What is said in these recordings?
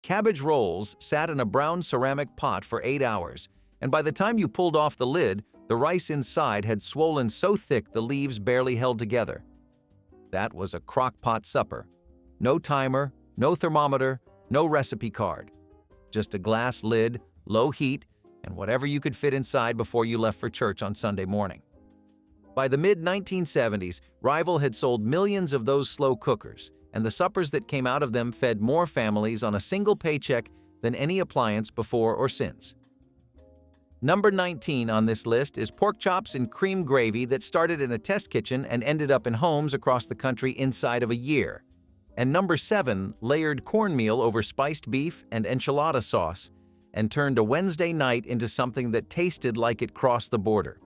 Cabbage rolls sat in a brown ceramic pot for 8 hours, and by the time you pulled off the lid, the rice inside had swollen so thick the leaves barely held together. That was a crock-pot supper. No timer, no thermometer, no recipe card. Just a glass lid, low heat, and whatever you could fit inside before you left for church on Sunday morning. By the mid-1970s, Rival had sold millions of those slow cookers, and the suppers that came out of them fed more families on a single paycheck than any appliance before or since. Number 19 on this list is pork chops and cream gravy that started in a test kitchen and ended up in homes across the country inside of a year. And number 7, layered cornmeal over spiced beef and enchilada sauce and turned a Wednesday night into something that tasted like it crossed the border.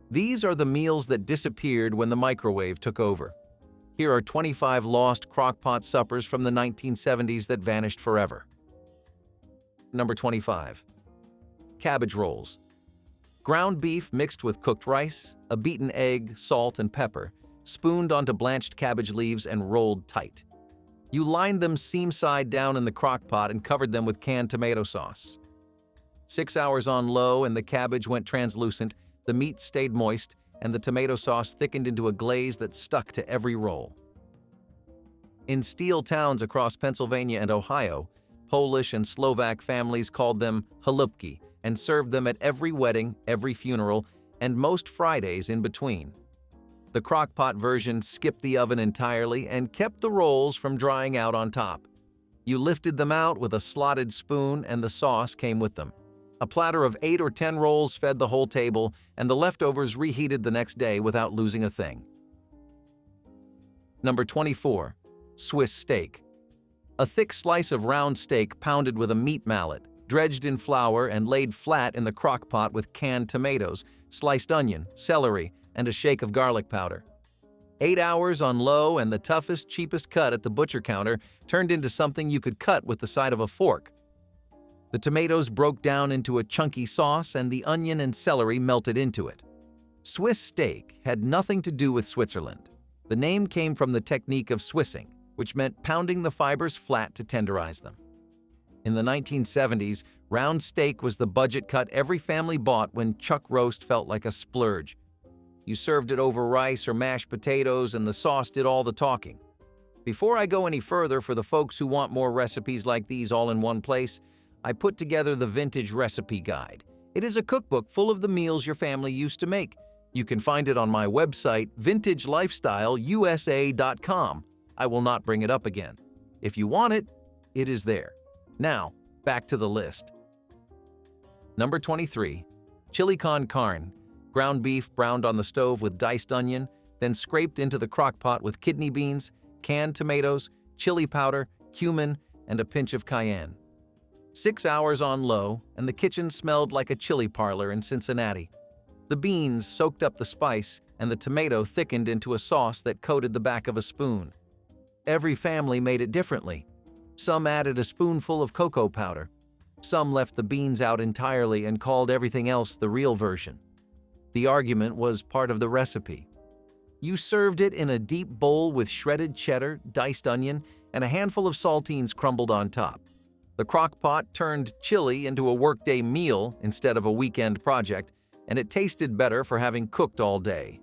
These are the meals that disappeared when the microwave took over. Here are 25 lost crock-pot suppers from the 1970s that vanished forever. Number 25. Cabbage rolls. Ground beef mixed with cooked rice, a beaten egg, salt, and pepper, spooned onto blanched cabbage leaves and rolled tight. You lined them seam-side down in the crock pot and covered them with canned tomato sauce. 6 hours on low and the cabbage went translucent, the meat stayed moist, and the tomato sauce thickened into a glaze that stuck to every roll. In steel towns across Pennsylvania and Ohio, Polish and Slovak families called them chalupki and served them at every wedding, every funeral, and most Fridays in between. The crock-pot version skipped the oven entirely and kept the rolls from drying out on top. You lifted them out with a slotted spoon and the sauce came with them. A platter of 8 or 10 rolls fed the whole table, and the leftovers reheated the next day without losing a thing. Number 24. Swiss steak. A thick slice of round steak pounded with a meat mallet, dredged in flour and laid flat in the crock pot with canned tomatoes, sliced onion, celery, and a shake of garlic powder. 8 hours on low and the toughest, cheapest cut at the butcher counter turned into something you could cut with the side of a fork. The tomatoes broke down into a chunky sauce and the onion and celery melted into it. Swiss steak had nothing to do with Switzerland. The name came from the technique of Swissing, which meant pounding the fibers flat to tenderize them. In the 1970s, round steak was the budget cut every family bought when chuck roast felt like a splurge. You served it over rice or mashed potatoes and the sauce did all the talking. Before I go any further, for the folks who want more recipes like these all in one place, I put together the Vintage Recipe Guide. It is a cookbook full of the meals your family used to make. You can find it on my website, vintagelifestyleusa.com. I will not bring it up again. If you want it, it is there. Now, back to the list. Number 23. Chili con carne. Ground beef browned on the stove with diced onion, then scraped into the crock pot with kidney beans, canned tomatoes, chili powder, cumin, and a pinch of cayenne. 6 hours on low, and the kitchen smelled like a chili parlor in Cincinnati. The beans soaked up the spice, and the tomato thickened into a sauce that coated the back of a spoon. Every family made it differently. Some added a spoonful of cocoa powder. Some left the beans out entirely and called everything else the real version. The argument was part of the recipe. You served it in a deep bowl with shredded cheddar, diced onion, and a handful of saltines crumbled on top. The crock pot turned chili into a workday meal instead of a weekend project, and it tasted better for having cooked all day.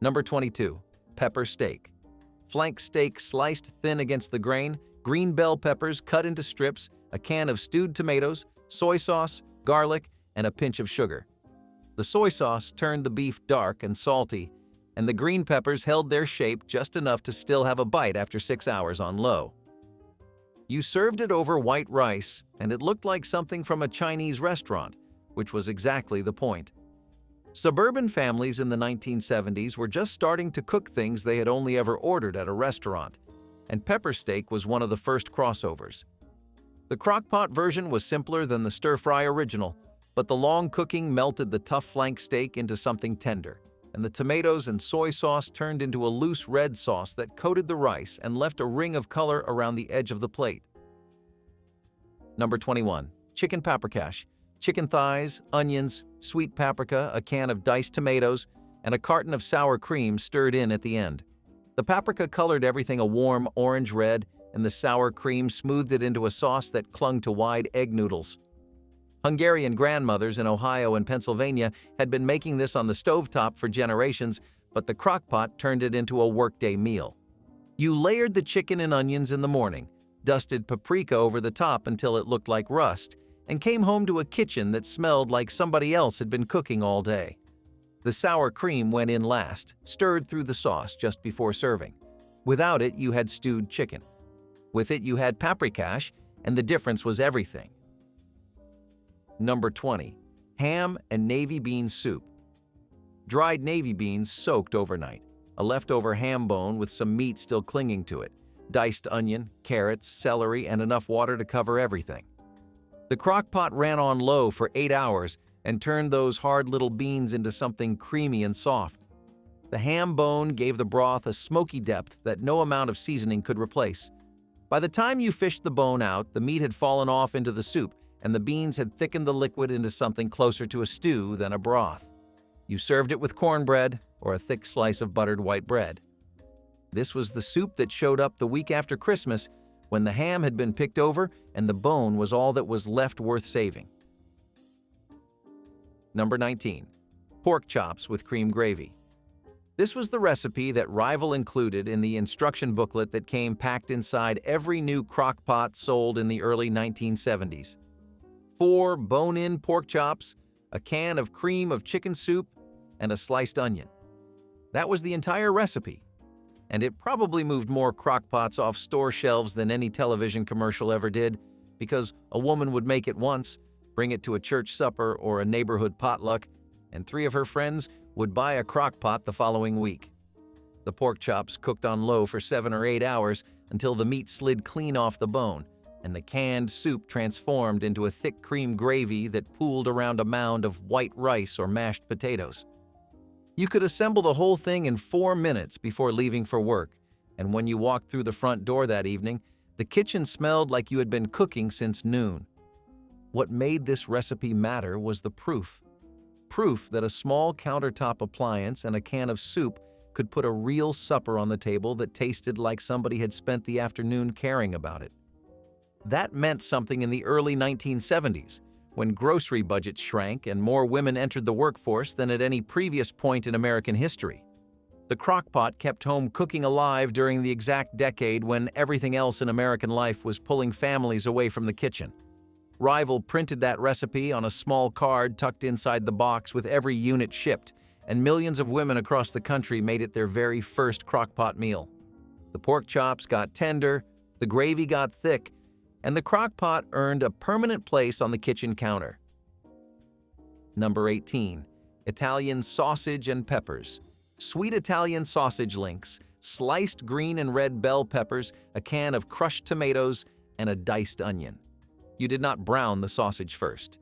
Number 22. Pepper steak. Flank steak sliced thin against the grain, green bell peppers cut into strips, a can of stewed tomatoes, soy sauce, garlic, and a pinch of sugar. The soy sauce turned the beef dark and salty, and the green peppers held their shape just enough to still have a bite after 6 hours on low. You served it over white rice, and it looked like something from a Chinese restaurant, which was exactly the point. Suburban families in the 1970s were just starting to cook things they had only ever ordered at a restaurant, and pepper steak was one of the first crossovers. The crock-pot version was simpler than the stir-fry original, but the long cooking melted the tough flank steak into something tender, and the tomatoes and soy sauce turned into a loose red sauce that coated the rice and left a ring of color around the edge of the plate. Number 21. Chicken paprikash. Chicken thighs, onions, sweet paprika, a can of diced tomatoes, and a carton of sour cream stirred in at the end. The paprika colored everything a warm orange red, and the sour cream smoothed it into a sauce that clung to wide egg noodles. Hungarian grandmothers in Ohio and Pennsylvania had been making this on the stovetop for generations, but the Crockpot turned it into a workday meal. You layered the chicken and onions in the morning, dusted paprika over the top until it looked like rust, and came home to a kitchen that smelled like somebody else had been cooking all day. The sour cream went in last, stirred through the sauce just before serving. Without it, you had stewed chicken. With it, you had paprikash, and the difference was everything. Number 20. Ham and navy bean soup. Dried navy beans soaked overnight, a leftover ham bone with some meat still clinging to it, diced onion, carrots, celery, and enough water to cover everything. The Crockpot ran on low for 8 hours and turned those hard little beans into something creamy and soft. The ham bone gave the broth a smoky depth that no amount of seasoning could replace. By the time you fished the bone out, the meat had fallen off into the soup, and the beans had thickened the liquid into something closer to a stew than a broth. You served it with cornbread or a thick slice of buttered white bread. This was the soup that showed up the week after Christmas, when the ham had been picked over and the bone was all that was left worth saving. Number 19. Pork chops with cream gravy. This was the recipe that Rival included in the instruction booklet that came packed inside every new Crock-Pot sold in the early 1970s. 4 bone-in pork chops, a can of cream of chicken soup, and a sliced onion. That was the entire recipe, and it probably moved more Crock-Pots off store shelves than any television commercial ever did, because a woman would make it once, bring it to a church supper or a neighborhood potluck, and 3 of her friends would buy a Crock-Pot the following week. The pork chops cooked on low for 7 or 8 hours until the meat slid clean off the bone, and the canned soup transformed into a thick cream gravy that pooled around a mound of white rice or mashed potatoes. You could assemble the whole thing in 4 minutes before leaving for work, and when you walked through the front door that evening, the kitchen smelled like you had been cooking since noon. What made this recipe matter was the proof. Proof that a small countertop appliance and a can of soup could put a real supper on the table that tasted like somebody had spent the afternoon caring about it. That meant something in the early 1970s, when grocery budgets shrank and more women entered the workforce than at any previous point in American history. The Crock-Pot kept home cooking alive during the exact decade when everything else in American life was pulling families away from the kitchen. Rival printed that recipe on a small card tucked inside the box with every unit shipped, and millions of women across the country made it their very first Crock-Pot meal. The pork chops got tender, the gravy got thick, and the Crock-Pot earned a permanent place on the kitchen counter. Number 18. Italian sausage and peppers. Sweet Italian sausage links, sliced green and red bell peppers, a can of crushed tomatoes, and a diced onion. You did not brown the sausage first.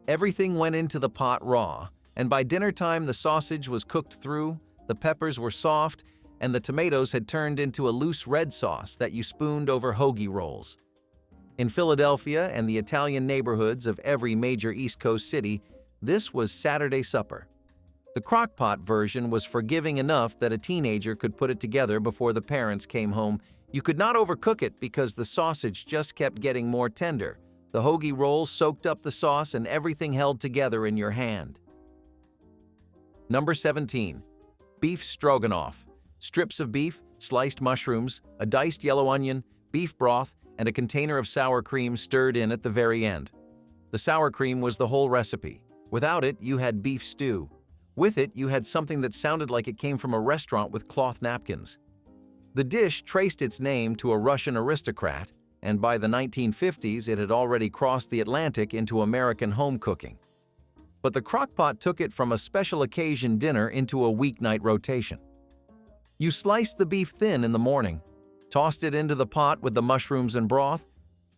Everything went into the pot raw, and by dinner time the sausage was cooked through, the peppers were soft, and the tomatoes had turned into a loose red sauce that you spooned over hoagie rolls. In Philadelphia and the Italian neighborhoods of every major East Coast city, this was Saturday supper. The Crock-Pot version was forgiving enough that a teenager could put it together before the parents came home. You could not overcook it because the sausage just kept getting more tender. The hoagie rolls soaked up the sauce and everything held together in your hand. Number 17. Beef stroganoff. Strips of beef, sliced mushrooms, a diced yellow onion, beef broth, and a container of sour cream stirred in at the very end. The sour cream was the whole recipe. Without it, you had beef stew. With it, you had something that sounded like it came from a restaurant with cloth napkins. The dish traced its name to a Russian aristocrat, and by the 1950s, it had already crossed the Atlantic into American home cooking. But the Crock-Pot took it from a special occasion dinner into a weeknight rotation. You sliced the beef thin in the morning, tossed it into the pot with the mushrooms and broth,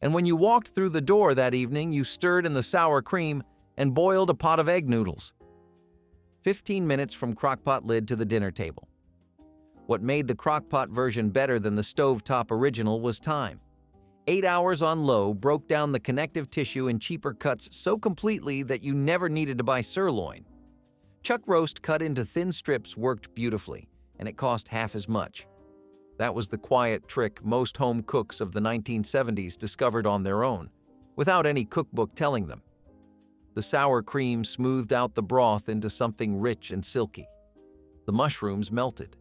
and when you walked through the door that evening, you stirred in the sour cream and boiled a pot of egg noodles. 15 minutes from Crock-Pot lid to the dinner table. What made the Crock-Pot version better than the stovetop original was time. 8 hours on low broke down the connective tissue in cheaper cuts so completely that you never needed to buy sirloin. Chuck roast cut into thin strips worked beautifully, and it cost half as much. That was the quiet trick most home cooks of the 1970s discovered on their own, without any cookbook telling them. The sour cream smoothed out the broth into something rich and silky. The mushrooms melted.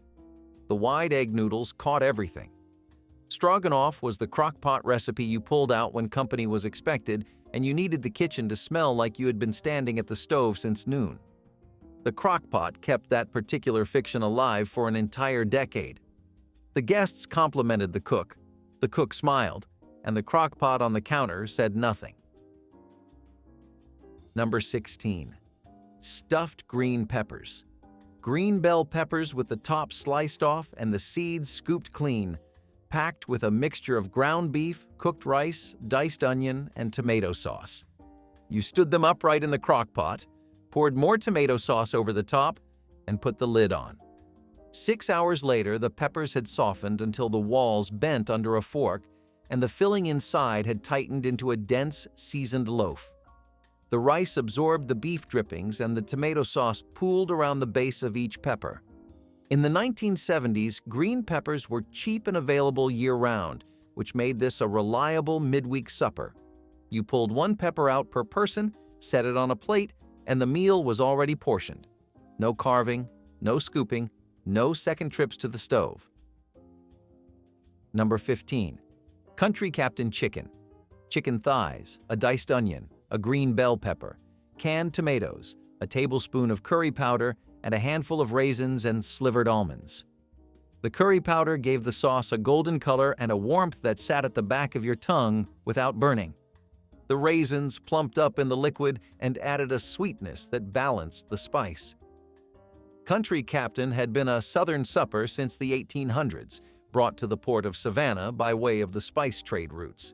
The wide egg noodles caught everything. Stroganoff was the crockpot recipe you pulled out when company was expected and you needed the kitchen to smell like you had been standing at the stove since noon. The crockpot kept that particular fiction alive for an entire decade. The guests complimented the cook smiled, and the crockpot on the counter said nothing. Number 16. Stuffed green peppers. Green bell peppers with the top sliced off and the seeds scooped clean, packed with a mixture of ground beef, cooked rice, diced onion, and tomato sauce. You stood them upright in the crockpot, poured more tomato sauce over the top, and put the lid on. 6 hours later, the peppers had softened until the walls bent under a fork, and the filling inside had tightened into a dense, seasoned loaf. The rice absorbed the beef drippings and the tomato sauce pooled around the base of each pepper. In the 1970s, green peppers were cheap and available year-round, which made this a reliable midweek supper. You pulled one pepper out per person, set it on a plate, and the meal was already portioned. No carving, no scooping, no second trips to the stove. Number 15. Country Captain chicken. Chicken thighs, a diced onion, a green bell pepper, canned tomatoes, a tablespoon of curry powder, and a handful of raisins and slivered almonds. The curry powder gave the sauce a golden color and a warmth that sat at the back of your tongue without burning. The raisins plumped up in the liquid and added a sweetness that balanced the spice. Country Captain had been a Southern supper since the 1800s, brought to the port of Savannah by way of the spice trade routes.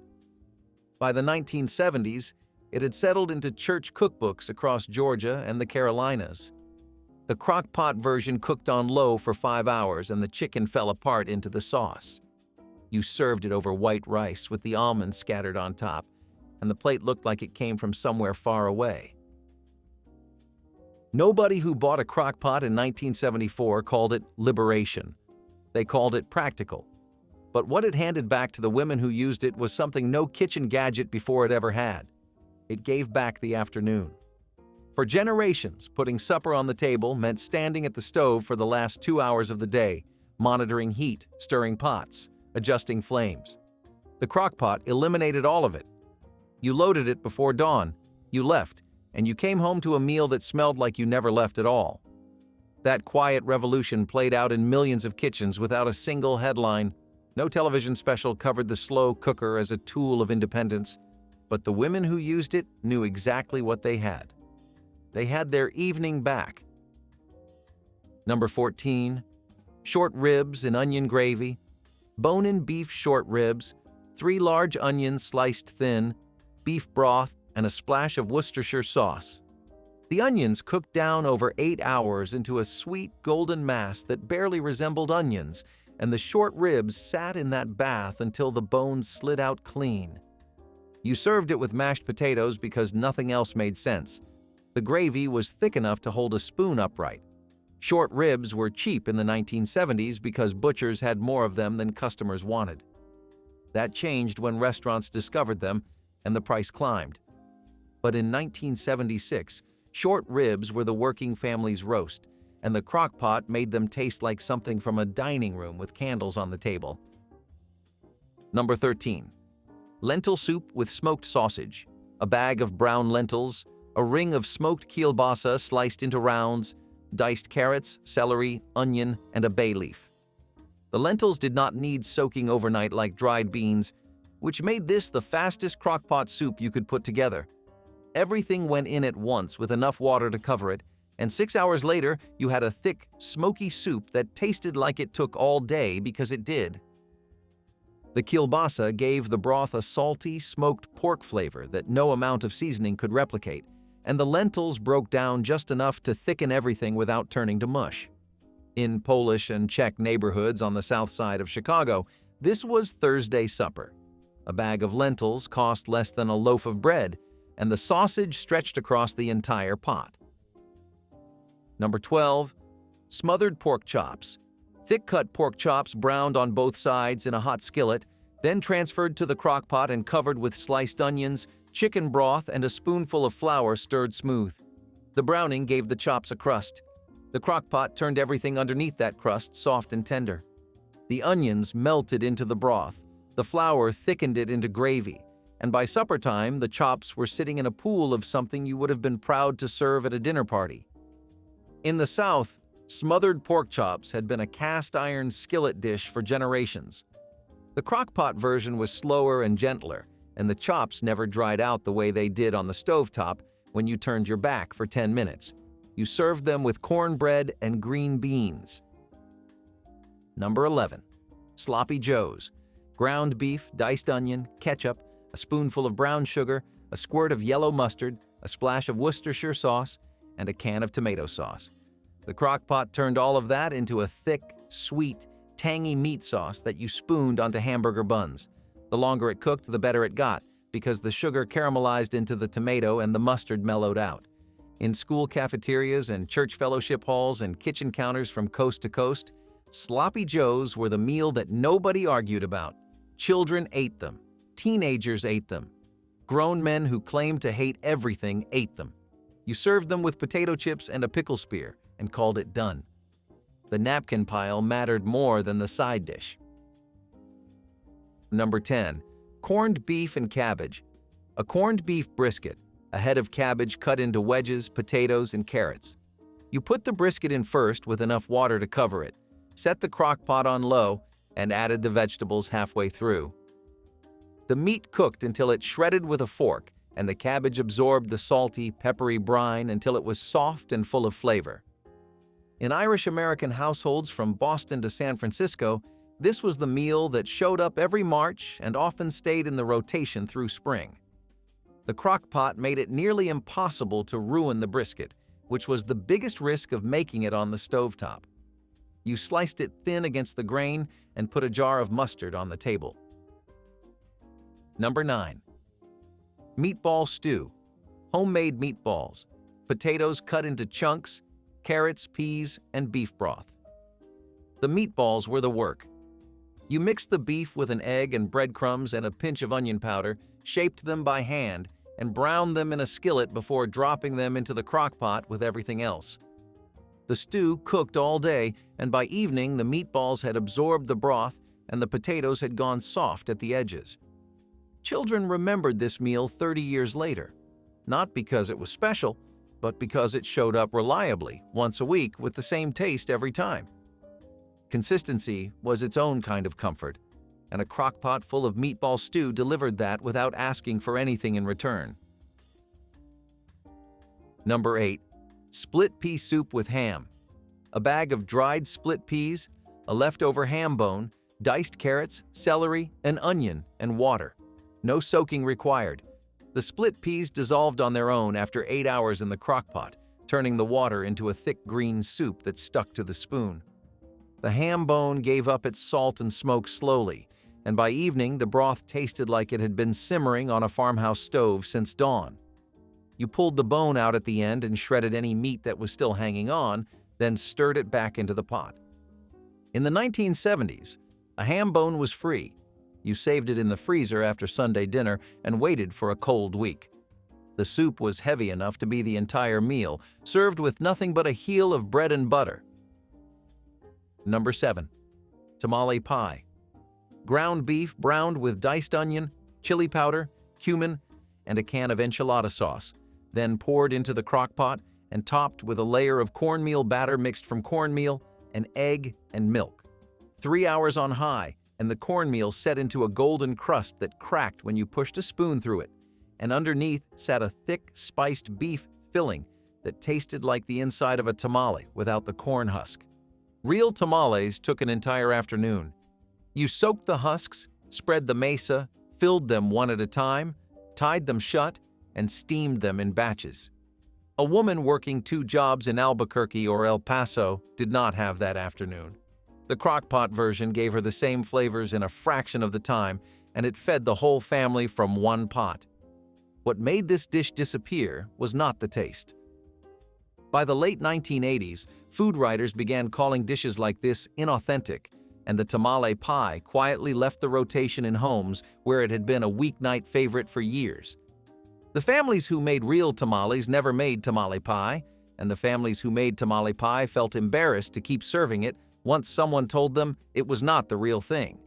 By the 1970s, it had settled into church cookbooks across Georgia and the Carolinas. The crock-pot version cooked on low for 5 hours and the chicken fell apart into the sauce. You served it over white rice with the almonds scattered on top, and the plate looked like it came from somewhere far away. Nobody who bought a crock-pot in 1974 called it liberation. They called it practical. But what it handed back to the women who used it was something no kitchen gadget before it ever had. It gave back the afternoon. For generations, putting supper on the table meant standing at the stove for the last 2 hours of the day, monitoring heat, stirring pots, adjusting flames. The crockpot eliminated all of it. You loaded it before dawn, you left, and you came home to a meal that smelled like you never left at all. That quiet revolution played out in millions of kitchens without a single headline. No television special covered the slow cooker as a tool of independence, but the women who used it knew exactly what they had. They had their evening back. Number 14. Short ribs in onion gravy. Bone-in beef short ribs, 3 large onions sliced thin, beef broth, and a splash of Worcestershire sauce. The onions cooked down over 8 hours into a sweet golden mass that barely resembled onions, and the short ribs sat in that bath until the bones slid out clean. You served it with mashed potatoes because nothing else made sense. The gravy was thick enough to hold a spoon upright. Short ribs were cheap in the 1970s because butchers had more of them than customers wanted. That changed when restaurants discovered them and the price climbed. But in 1976, short ribs were the working family's roast, and the crock-pot made them taste like something from a dining room with candles on the table. Number 13. Lentil soup with smoked sausage, a bag of brown lentils, a ring of smoked kielbasa sliced into rounds, diced carrots, celery, onion, and a bay leaf. The lentils did not need soaking overnight like dried beans, which made this the fastest crock-pot soup you could put together. Everything went in at once with enough water to cover it, and 6 hours later you had a thick, smoky soup that tasted like it took all day because it did. The kielbasa gave the broth a salty, smoked pork flavor that no amount of seasoning could replicate, and the lentils broke down just enough to thicken everything without turning to mush. In Polish and Czech neighborhoods on the south side of Chicago, this was Thursday supper. A bag of lentils cost less than a loaf of bread, and the sausage stretched across the entire pot. Number 12. Smothered pork chops. Thick-cut pork chops browned on both sides in a hot skillet, then transferred to the crock pot and covered with sliced onions, chicken broth, and a spoonful of flour stirred smooth. The browning gave the chops a crust. The crock pot turned everything underneath that crust soft and tender. The onions melted into the broth, the flour thickened it into gravy, and by supper time, the chops were sitting in a pool of something you would have been proud to serve at a dinner party. In the South, smothered pork chops had been a cast-iron skillet dish for generations. The crock-pot version was slower and gentler, and the chops never dried out the way they did on the stovetop when you turned your back for 10 minutes. You served them with cornbread and green beans. Number 11. Sloppy Joes. Ground beef, diced onion, ketchup, a spoonful of brown sugar, a squirt of yellow mustard, a splash of Worcestershire sauce, and a can of tomato sauce. The crock pot turned all of that into a thick, sweet, tangy meat sauce that you spooned onto hamburger buns. The longer it cooked, the better it got, because the sugar caramelized into the tomato and the mustard mellowed out. In school cafeterias and church fellowship halls and kitchen counters from coast to coast, Sloppy Joes were the meal that nobody argued about. Children ate them. Teenagers ate them. Grown men who claimed to hate everything ate them. You served them with potato chips and a pickle spear and called it done. The napkin pile mattered more than the side dish. Number 10. Corned beef and cabbage. A corned beef brisket, a head of cabbage cut into wedges, potatoes, and carrots. You put the brisket in first with enough water to cover it, set the crock pot on low, and added the vegetables halfway through. The meat cooked until it shredded with a fork, and the cabbage absorbed the salty, peppery brine until it was soft and full of flavor. In Irish-American households from Boston to San Francisco, this was the meal that showed up every March and often stayed in the rotation through spring. The crock pot made it nearly impossible to ruin the brisket, which was the biggest risk of making it on the stovetop. You sliced it thin against the grain and put a jar of mustard on the table. Number 9. Meatball stew. Homemade meatballs. Potatoes cut into chunks, carrots, peas, and beef broth. The meatballs were the work. You mixed the beef with an egg and breadcrumbs and a pinch of onion powder, shaped them by hand, and browned them in a skillet before dropping them into the crock pot with everything else. The stew cooked all day, and by evening the meatballs had absorbed the broth and the potatoes had gone soft at the edges. Children remembered this meal 30 years later, not because it was special, but because it showed up reliably once a week with the same taste every time. Consistency was its own kind of comfort, and a crock pot full of meatball stew delivered that without asking for anything in return. Number 8. Split pea soup with ham. A bag of dried split peas, a leftover ham bone, diced carrots, celery, an onion, and water. No soaking required. The split peas dissolved on their own after 8 hours in the crock pot, turning the water into a thick green soup that stuck to the spoon. The ham bone gave up its salt and smoke slowly, and by evening the broth tasted like it had been simmering on a farmhouse stove since dawn. You pulled the bone out at the end and shredded any meat that was still hanging on, then stirred it back into the pot. In the 1970s, a ham bone was free. You saved it in the freezer after Sunday dinner and waited for a cold week. The soup was heavy enough to be the entire meal, served with nothing but a heel of bread and butter. Number 7. Tamale pie. Ground beef browned with diced onion, chili powder, cumin, and a can of enchilada sauce, then poured into the crock pot and topped with a layer of cornmeal batter mixed from cornmeal, an egg, and milk. 3 hours on high, and the cornmeal set into a golden crust that cracked when you pushed a spoon through it, and underneath sat a thick, spiced beef filling that tasted like the inside of a tamale without the corn husk. Real tamales took an entire afternoon. You soaked the husks, spread the mesa, filled them one at a time, tied them shut, and steamed them in batches. A woman working 2 jobs in Albuquerque or El Paso did not have that afternoon. The crock-pot version gave her the same flavors in a fraction of the time, and it fed the whole family from one pot. What made this dish disappear was not the taste. By the late 1980s, food writers began calling dishes like this inauthentic, and the tamale pie quietly left the rotation in homes where it had been a weeknight favorite for years. The families who made real tamales never made tamale pie, and the families who made tamale pie felt embarrassed to keep serving it once someone told them it was not the real thing.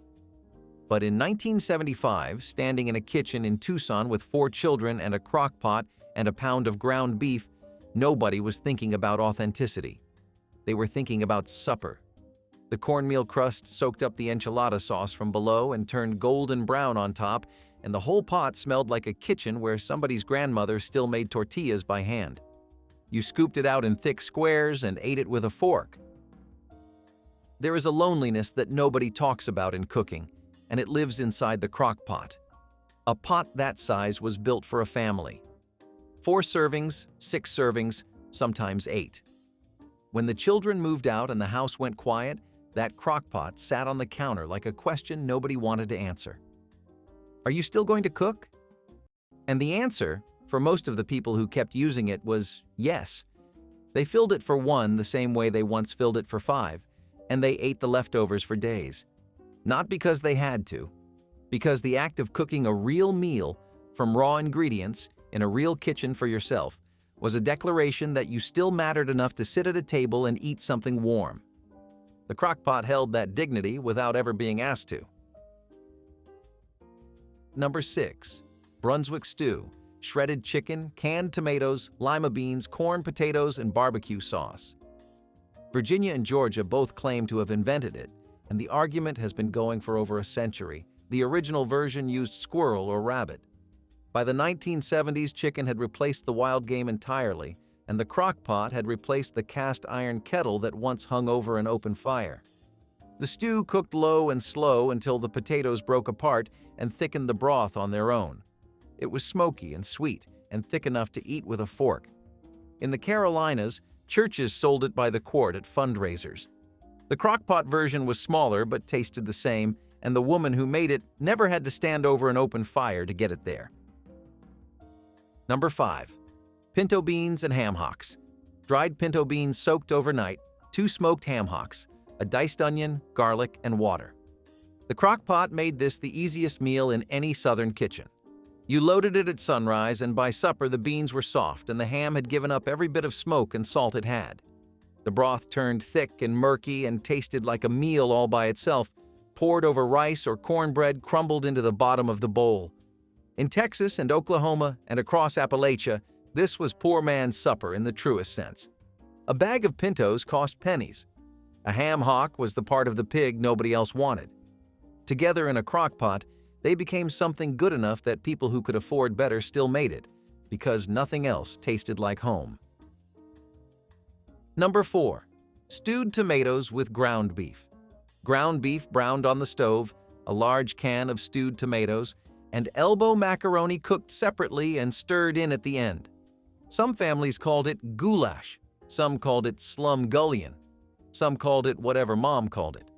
But in 1975, standing in a kitchen in Tucson with 4 children and a crock pot and a pound of ground beef, nobody was thinking about authenticity. They were thinking about supper. The cornmeal crust soaked up the enchilada sauce from below and turned golden brown on top, and the whole pot smelled like a kitchen where somebody's grandmother still made tortillas by hand. You scooped it out in thick squares and ate it with a fork. There is a loneliness that nobody talks about in cooking, and it lives inside the crock pot. A pot that size was built for a family. 4 servings, 6 servings, sometimes 8. When the children moved out and the house went quiet, that crock pot sat on the counter like a question nobody wanted to answer. Are you still going to cook? And the answer, for most of the people who kept using it, was yes. They filled it for 1 the same way they once filled it for 5, and they ate the leftovers for days. Not because they had to, because the act of cooking a real meal from raw ingredients in a real kitchen for yourself was a declaration that you still mattered enough to sit at a table and eat something warm. The crockpot held that dignity without ever being asked to. Number 6. Brunswick stew, shredded chicken, canned tomatoes, lima beans, corn, potatoes, and barbecue sauce. Virginia and Georgia both claim to have invented it, and the argument has been going for over a century. The original version used squirrel or rabbit. By the 1970s, chicken had replaced the wild game entirely, and the crock pot had replaced the cast iron kettle that once hung over an open fire. The stew cooked low and slow until the potatoes broke apart and thickened the broth on their own. It was smoky and sweet and thick enough to eat with a fork. In the Carolinas, churches sold it by the quart at fundraisers. The crockpot version was smaller but tasted the same, and the woman who made it never had to stand over an open fire to get it there. Number 5. Pinto beans and ham hocks. Dried pinto beans soaked overnight, 2 smoked ham hocks, a diced onion, garlic, and water. The crockpot made this the easiest meal in any southern kitchen. You loaded it at sunrise, and by supper the beans were soft and the ham had given up every bit of smoke and salt it had. The broth turned thick and murky and tasted like a meal all by itself, poured over rice or cornbread crumbled into the bottom of the bowl. In Texas and Oklahoma and across Appalachia, this was poor man's supper in the truest sense. A bag of pintos cost pennies. A ham hock was the part of the pig nobody else wanted. Together in a crock pot, they became something good enough that people who could afford better still made it, because nothing else tasted like home. Number 4. Stewed tomatoes with ground beef. Ground beef browned on the stove, a large can of stewed tomatoes, and elbow macaroni cooked separately and stirred in at the end. Some families called it goulash, some called it slumgullion, some called it whatever Mom called it.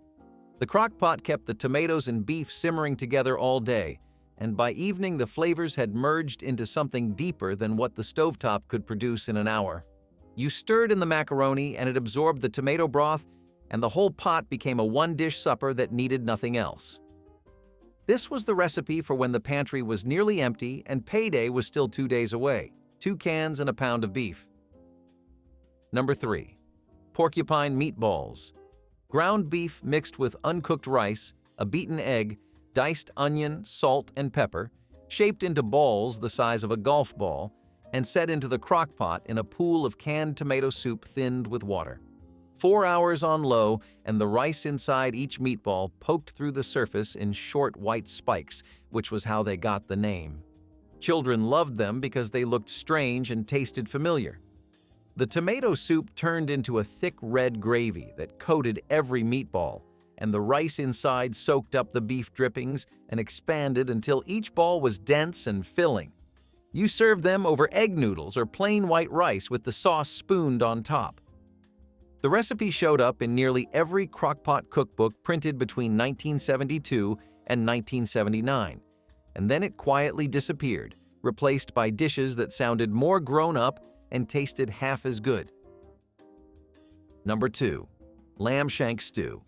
The crock pot kept the tomatoes and beef simmering together all day, and by evening the flavors had merged into something deeper than what the stovetop could produce in an hour. You stirred in the macaroni and it absorbed the tomato broth, and the whole pot became a one-dish supper that needed nothing else. This was the recipe for when the pantry was nearly empty and payday was still 2 days away. 2 cans and a pound of beef. Number 3. Porcupine meatballs. Ground beef mixed with uncooked rice, a beaten egg, diced onion, salt, and pepper, shaped into balls the size of a golf ball, and set into the crock pot in a pool of canned tomato soup thinned with water. 4 hours on low, and the rice inside each meatball poked through the surface in short white spikes, which was how they got the name. Children loved them because they looked strange and tasted familiar. The tomato soup turned into a thick red gravy that coated every meatball, and the rice inside soaked up the beef drippings and expanded until each ball was dense and filling. You served them over egg noodles or plain white rice with the sauce spooned on top. The recipe showed up in nearly every crockpot cookbook printed between 1972 and 1979, and then it quietly disappeared, replaced by dishes that sounded more grown up and tasted half as good. Number 2. Lamb shank stew.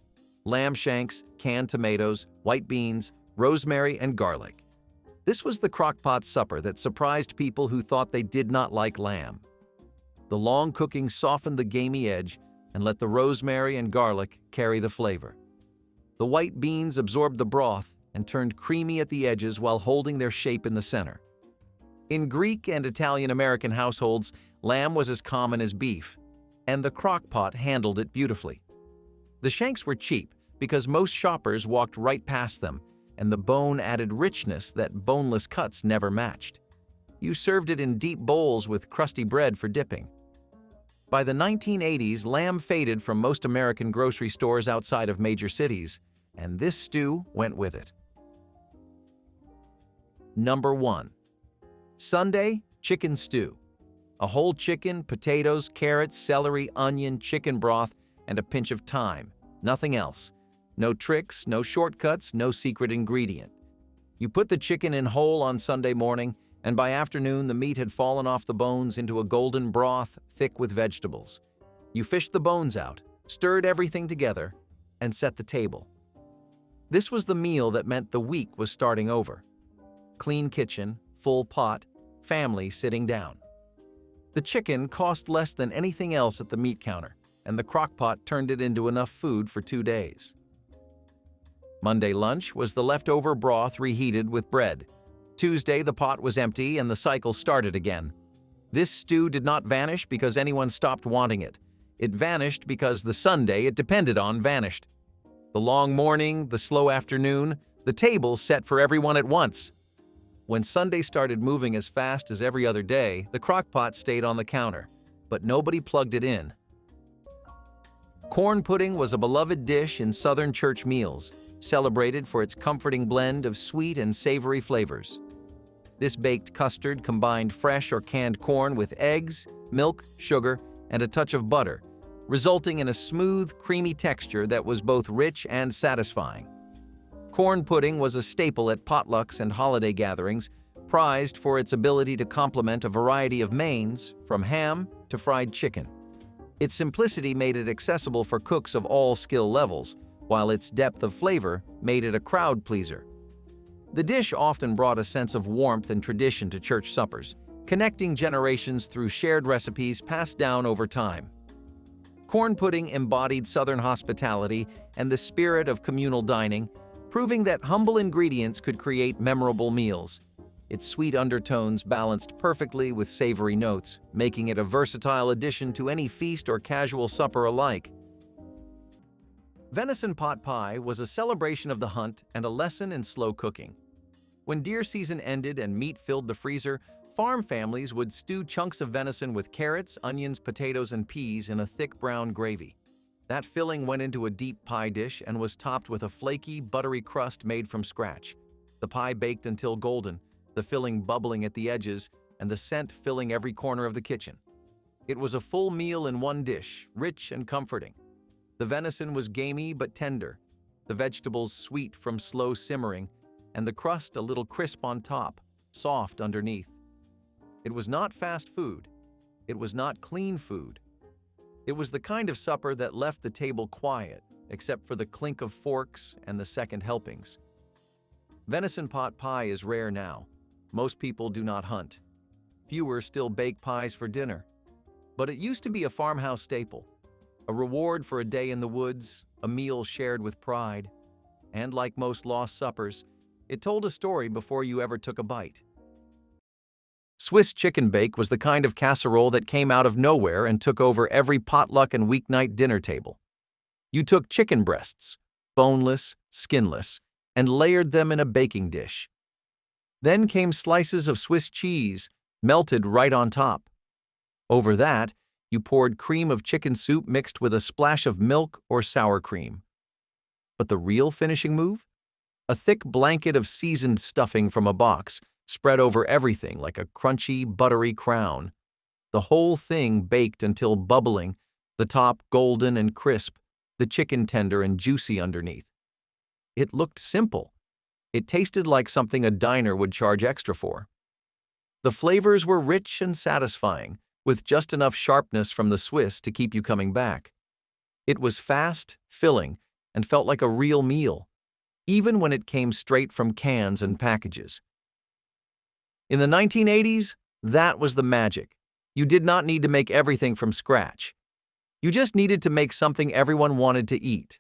Lamb shanks, canned tomatoes, white beans, rosemary, and garlic. This was the crockpot supper that surprised people who thought they did not like lamb. The long cooking softened the gamey edge and let the rosemary and garlic carry the flavor. The white beans absorbed the broth and turned creamy at the edges while holding their shape in the center. In Greek and Italian-American households, lamb was as common as beef, and the crockpot handled it beautifully. The shanks were cheap because most shoppers walked right past them, and the bone added richness that boneless cuts never matched. You served it in deep bowls with crusty bread for dipping. By the 1980s, lamb faded from most American grocery stores outside of major cities, and this stew went with it. Number 1. Sunday chicken stew. A whole chicken, potatoes, carrots, celery, onion, chicken broth, and a pinch of thyme. Nothing else. No tricks, no shortcuts, no secret ingredient. You put the chicken in whole on Sunday morning, and by afternoon the meat had fallen off the bones into a golden broth thick with vegetables. You fished the bones out, stirred everything together, and set the table. This was the meal that meant the week was starting over. Clean kitchen, full pot, family sitting down. The chicken cost less than anything else at the meat counter, and the crockpot turned it into enough food for 2 days. Monday lunch was the leftover broth reheated with bread. Tuesday, the pot was empty and the cycle started again. This stew did not vanish because anyone stopped wanting it. It vanished because the Sunday it depended on vanished. The long morning, the slow afternoon, the table set for everyone at once. When Sunday started moving as fast as every other day, the crockpot stayed on the counter, but nobody plugged it in. Corn pudding was a beloved dish in Southern church meals, celebrated for its comforting blend of sweet and savory flavors. This baked custard combined fresh or canned corn with eggs, milk, sugar, and a touch of butter, resulting in a smooth, creamy texture that was both rich and satisfying. Corn pudding was a staple at potlucks and holiday gatherings, prized for its ability to complement a variety of mains, from ham to fried chicken. Its simplicity made it accessible for cooks of all skill levels, while its depth of flavor made it a crowd pleaser. The dish often brought a sense of warmth and tradition to church suppers, connecting generations through shared recipes passed down over time. Corn pudding embodied Southern hospitality and the spirit of communal dining, proving that humble ingredients could create memorable meals. Its sweet undertones balanced perfectly with savory notes, making it a versatile addition to any feast or casual supper alike. Venison pot pie was a celebration of the hunt and a lesson in slow cooking. When deer season ended and meat filled the freezer, farm families would stew chunks of venison with carrots, onions, potatoes, and peas in a thick brown gravy. That filling went into a deep pie dish and was topped with a flaky, buttery crust made from scratch. The pie baked until golden, the filling bubbling at the edges, and the scent filling every corner of the kitchen. It was a full meal in one dish, rich and comforting. The venison was gamey but tender, the vegetables sweet from slow simmering, and the crust a little crisp on top, soft underneath. It was not fast food. It was not clean food. It was the kind of supper that left the table quiet, except for the clink of forks and the second helpings. Venison pot pie is rare now. Most people do not hunt. Fewer still bake pies for dinner. But it used to be a farmhouse staple, a reward for a day in the woods, a meal shared with pride. And like most lost suppers, it told a story before you ever took a bite. Swiss chicken bake was the kind of casserole that came out of nowhere and took over every potluck and weeknight dinner table. You took chicken breasts, boneless, skinless, and layered them in a baking dish. Then came slices of Swiss cheese, melted right on top. Over that, you poured cream of chicken soup mixed with a splash of milk or sour cream. But the real finishing move? A thick blanket of seasoned stuffing from a box, spread over everything like a crunchy, buttery crown. The whole thing baked until bubbling, the top golden and crisp, the chicken tender and juicy underneath. It looked simple. It tasted like something a diner would charge extra for. The flavors were rich and satisfying, with just enough sharpness from the Swiss to keep you coming back. It was fast, filling, and felt like a real meal, even when it came straight from cans and packages. In the 1980s, that was the magic. You did not need to make everything from scratch. You just needed to make something everyone wanted to eat.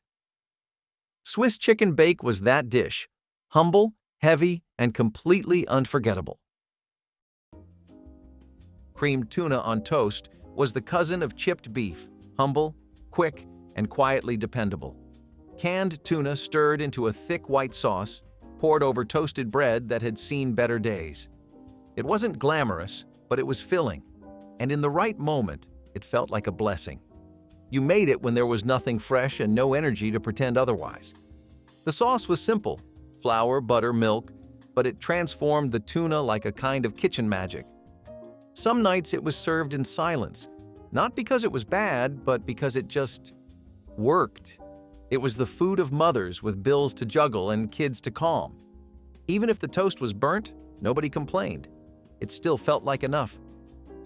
Swiss chicken bake was that dish, humble, heavy, and completely unforgettable. Creamed tuna on toast was the cousin of chipped beef, humble, quick, and quietly dependable. Canned tuna stirred into a thick white sauce, poured over toasted bread that had seen better days. It wasn't glamorous, but it was filling, and in the right moment, it felt like a blessing. You made it when there was nothing fresh and no energy to pretend otherwise. The sauce was simple, flour, butter, milk, but it transformed the tuna like a kind of kitchen magic. Some nights it was served in silence, not because it was bad, but because it just worked. It was the food of mothers with bills to juggle and kids to calm. Even if the toast was burnt, nobody complained. It still felt like enough.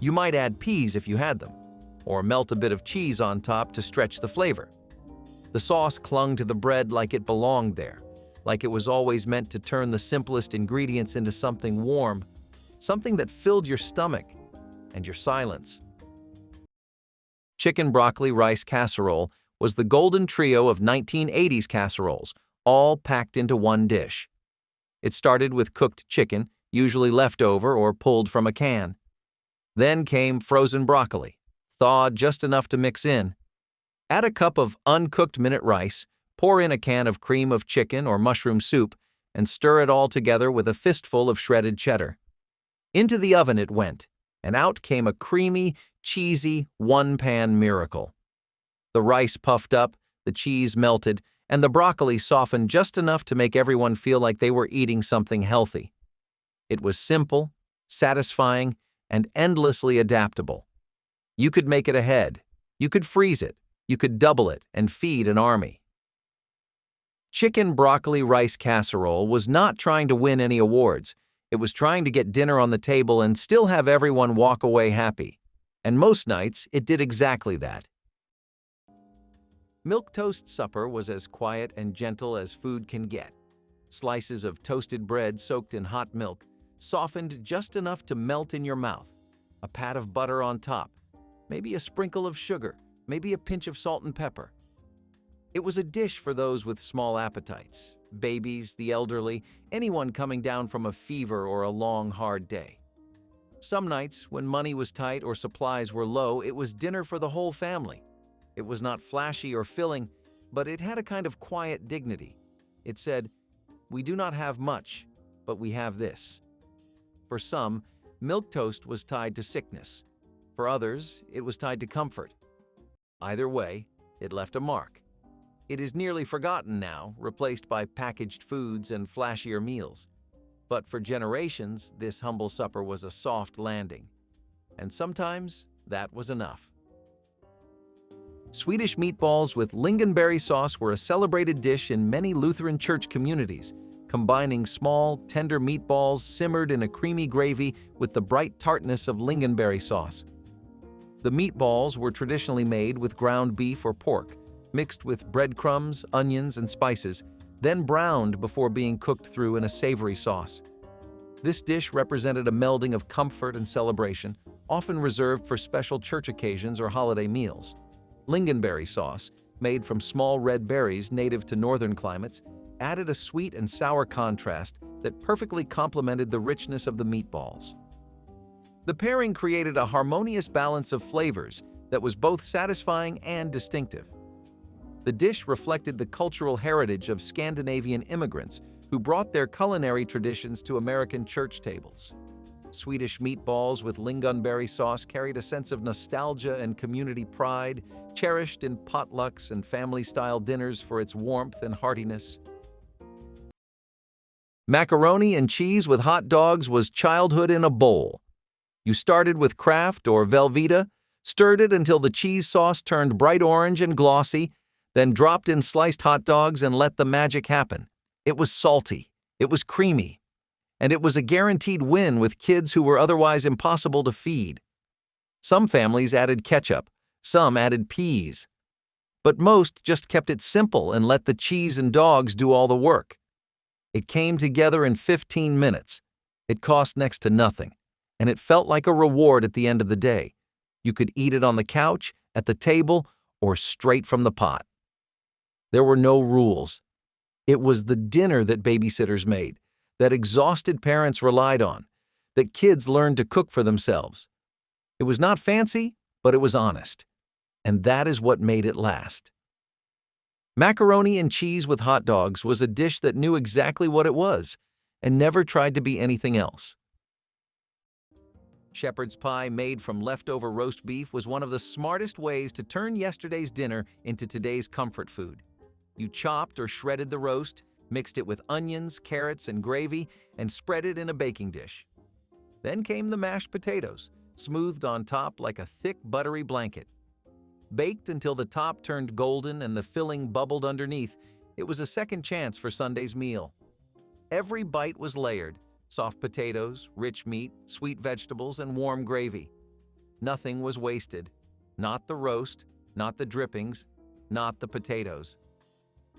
You might add peas if you had them, or melt a bit of cheese on top to stretch the flavor. The sauce clung to the bread like it belonged there, like it was always meant to turn the simplest ingredients into something warm, something that filled your stomach and your silence. Chicken broccoli rice casserole was the golden trio of 1980s casseroles, all packed into one dish. It started with cooked chicken, usually leftover or pulled from a can. Then came frozen broccoli, thawed just enough to mix in. Add a cup of uncooked minute rice, pour in a can of cream of chicken or mushroom soup, and stir it all together with a fistful of shredded cheddar. Into the oven it went, and out came a creamy, cheesy, one-pan miracle. The rice puffed up, the cheese melted, and the broccoli softened just enough to make everyone feel like they were eating something healthy. It was simple, satisfying, and endlessly adaptable. You could make it ahead. You could freeze it. You could double it and feed an army. Chicken broccoli rice casserole was not trying to win any awards. It was trying to get dinner on the table and still have everyone walk away happy. And most nights, it did exactly that. Milquetoast supper was as quiet and gentle as food can get. Slices of toasted bread soaked in hot milk, softened just enough to melt in your mouth. A pat of butter on top, maybe a sprinkle of sugar, maybe a pinch of salt and pepper. It was a dish for those with small appetites, babies, the elderly, anyone coming down from a fever or a long, hard day. Some nights, when money was tight or supplies were low, it was dinner for the whole family. It was not flashy or filling, but it had a kind of quiet dignity. It said, "We do not have much, but we have this." For some, milquetoast was tied to sickness. For others, it was tied to comfort. Either way, it left a mark. It is nearly forgotten now, replaced by packaged foods and flashier meals. But for generations, this humble supper was a soft landing. And sometimes, that was enough. Swedish meatballs with lingonberry sauce were a celebrated dish in many Lutheran church communities, combining small, tender meatballs simmered in a creamy gravy with the bright tartness of lingonberry sauce. The meatballs were traditionally made with ground beef or pork, mixed with breadcrumbs, onions, and spices, then browned before being cooked through in a savory sauce. This dish represented a melding of comfort and celebration, often reserved for special church occasions or holiday meals. Lingonberry sauce, made from small red berries native to northern climates, added a sweet and sour contrast that perfectly complemented the richness of the meatballs. The pairing created a harmonious balance of flavors that was both satisfying and distinctive. The dish reflected the cultural heritage of Scandinavian immigrants who brought their culinary traditions to American church tables. Swedish meatballs with lingonberry sauce carried a sense of nostalgia and community pride, cherished in potlucks and family-style dinners for its warmth and heartiness. Macaroni and cheese with hot dogs was childhood in a bowl. You started with Kraft or Velveeta, stirred it until the cheese sauce turned bright orange and glossy, then dropped in sliced hot dogs and let the magic happen. It was salty, it was creamy, and it was a guaranteed win with kids who were otherwise impossible to feed. Some families added ketchup, some added peas. But most just kept it simple and let the cheese and dogs do all the work. It came together in 15 minutes. It cost next to nothing, and it felt like a reward at the end of the day. You could eat it on the couch, at the table, or straight from the pot. There were no rules. It was the dinner that babysitters made, that exhausted parents relied on, that kids learned to cook for themselves. It was not fancy, but it was honest. And that is what made it last. Macaroni and cheese with hot dogs was a dish that knew exactly what it was and never tried to be anything else. Shepherd's pie made from leftover roast beef was one of the smartest ways to turn yesterday's dinner into today's comfort food. You chopped or shredded the roast, mixed it with onions, carrots, and gravy, and spread it in a baking dish. Then came the mashed potatoes, smoothed on top like a thick, buttery blanket. Baked until the top turned golden and the filling bubbled underneath, it was a second chance for Sunday's meal. Every bite was layered: soft potatoes, rich meat, sweet vegetables, and warm gravy. Nothing was wasted. Not the roast, not the drippings, not the potatoes.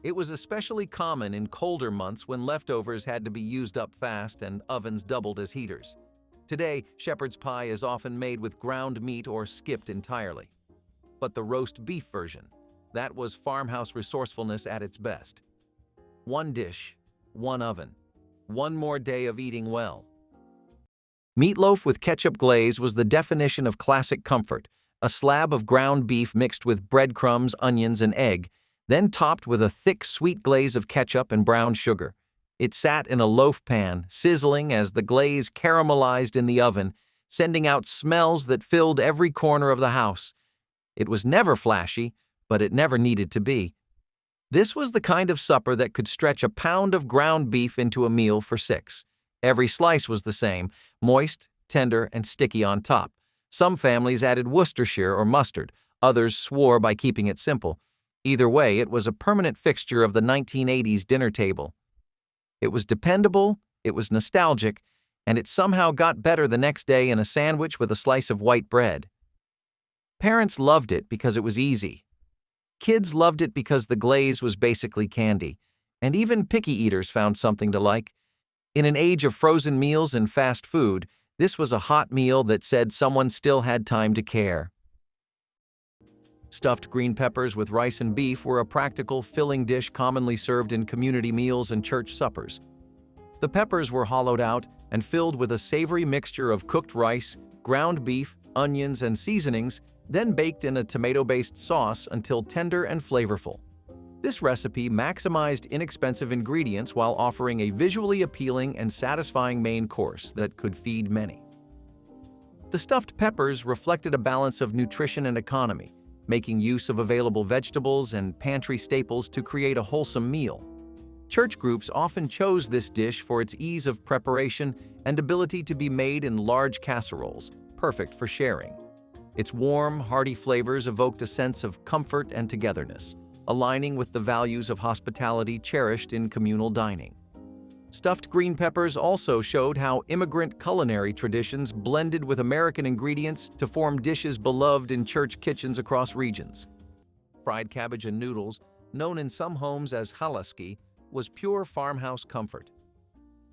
It was especially common in colder months when leftovers had to be used up fast and ovens doubled as heaters. Today, shepherd's pie is often made with ground meat or skipped entirely. But the roast beef version, that was farmhouse resourcefulness at its best. One dish, one oven, one more day of eating well. Meatloaf with ketchup glaze was the definition of classic comfort, a slab of ground beef mixed with breadcrumbs, onions, and egg, then topped with a thick sweet glaze of ketchup and brown sugar. It sat in a loaf pan, sizzling as the glaze caramelized in the oven, sending out smells that filled every corner of the house. It was never flashy, but it never needed to be. This was the kind of supper that could stretch a pound of ground beef into a meal for 6. Every slice was the same, moist, tender, and sticky on top. Some families added Worcestershire or mustard, others swore by keeping it simple. Either way, it was a permanent fixture of the 1980s dinner table. It was dependable, it was nostalgic, and it somehow got better the next day in a sandwich with a slice of white bread. Parents loved it because it was easy. Kids loved it because the glaze was basically candy, and even picky eaters found something to like. In an age of frozen meals and fast food, this was a hot meal that said someone still had time to care. Stuffed green peppers with rice and beef were a practical, filling dish commonly served in community meals and church suppers. The peppers were hollowed out and filled with a savory mixture of cooked rice, ground beef, onions, and seasonings, then baked in a tomato-based sauce until tender and flavorful. This recipe maximized inexpensive ingredients while offering a visually appealing and satisfying main course that could feed many. The stuffed peppers reflected a balance of nutrition and economy, making use of available vegetables and pantry staples to create a wholesome meal. Church groups often chose this dish for its ease of preparation and ability to be made in large casseroles, perfect for sharing. Its warm, hearty flavors evoked a sense of comfort and togetherness, aligning with the values of hospitality cherished in communal dining. Stuffed green peppers also showed how immigrant culinary traditions blended with American ingredients to form dishes beloved in church kitchens across regions. Fried cabbage and noodles, known in some homes as halaski, was pure farmhouse comfort.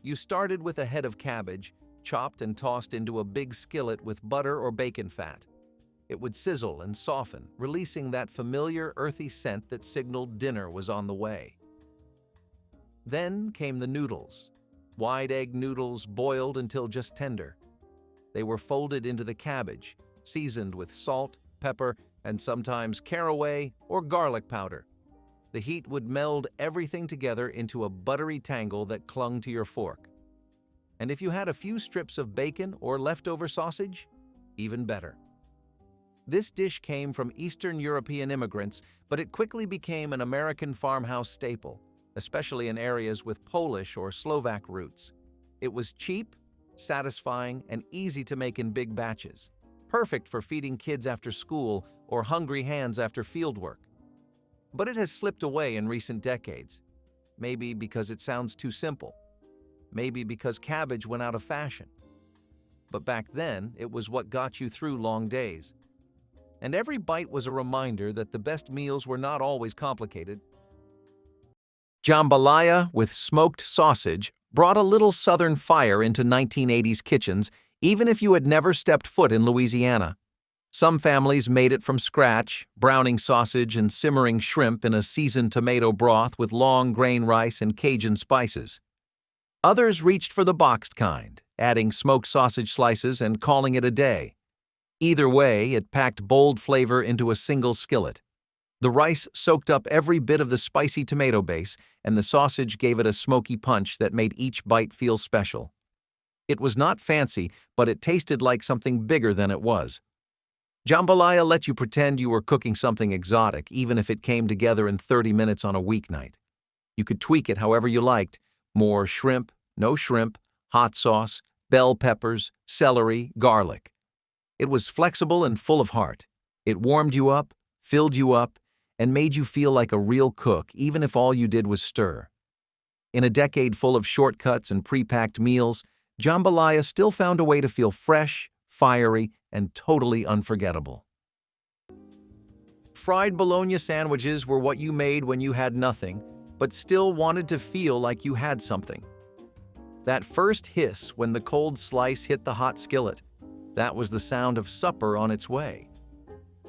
You started with a head of cabbage, chopped and tossed into a big skillet with butter or bacon fat. It would sizzle and soften, releasing that familiar earthy scent that signaled dinner was on the way. Then came the noodles. Wide egg noodles boiled until just tender. They were folded into the cabbage, seasoned with salt, pepper, and sometimes caraway or garlic powder. The heat would meld everything together into a buttery tangle that clung to your fork. And if you had a few strips of bacon or leftover sausage, even better. This dish came from Eastern European immigrants, but it quickly became an American farmhouse staple, especially in areas with Polish or Slovak roots. It was cheap, satisfying, and easy to make in big batches, perfect for feeding kids after school or hungry hands after fieldwork. But it has slipped away in recent decades, maybe because it sounds too simple, maybe because cabbage went out of fashion. But back then, it was what got you through long days. and every bite was a reminder that the best meals were not always complicated. Jambalaya with smoked sausage brought a little southern fire into 1980s kitchens, even if you had never stepped foot in Louisiana. Some families made it from scratch, browning sausage and simmering shrimp in a seasoned tomato broth with long grain rice and Cajun spices. Others reached for the boxed kind, adding smoked sausage slices and calling it a day. Either way, it packed bold flavor into a single skillet. The rice soaked up every bit of the spicy tomato base, and the sausage gave it a smoky punch that made each bite feel special. It was not fancy, but it tasted like something bigger than it was. Jambalaya let you pretend you were cooking something exotic, even if it came together in 30 minutes on a weeknight. You could tweak it however you liked: more shrimp, no shrimp, hot sauce, bell peppers, celery, garlic. It was flexible and full of heart. It warmed you up, filled you up, and made you feel like a real cook, even if all you did was stir. In a decade full of shortcuts and pre-packed meals, jambalaya still found a way to feel fresh, fiery, and totally unforgettable. Fried bologna sandwiches were what you made when you had nothing, but still wanted to feel like you had something. That first hiss when the cold slice hit the hot skillet, that was the sound of supper on its way.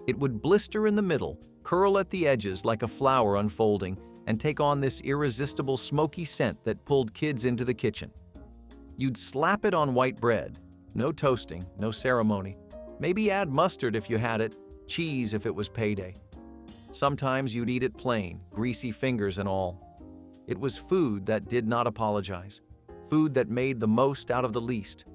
It would blister in the middle, curl at the edges like a flower unfolding, and take on this irresistible smoky scent that pulled kids into the kitchen. You'd slap it on white bread. No toasting, no ceremony. Maybe add mustard if you had it, cheese if it was payday. Sometimes you'd eat it plain, greasy fingers and all. It was food that did not apologize, food that made the most out of the least.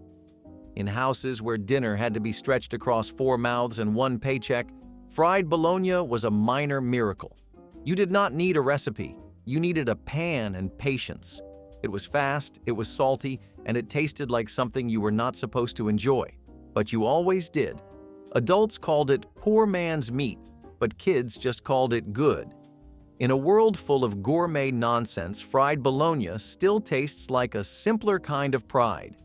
In houses where dinner had to be stretched across 4 mouths and 1 paycheck, fried bologna was a minor miracle. You did not need a recipe. You needed a pan and patience. It was fast, it was salty, and it tasted like something you were not supposed to enjoy. But you always did. Adults called it poor man's meat, but kids just called it good. In a world full of gourmet nonsense, fried bologna still tastes like a simpler kind of pride.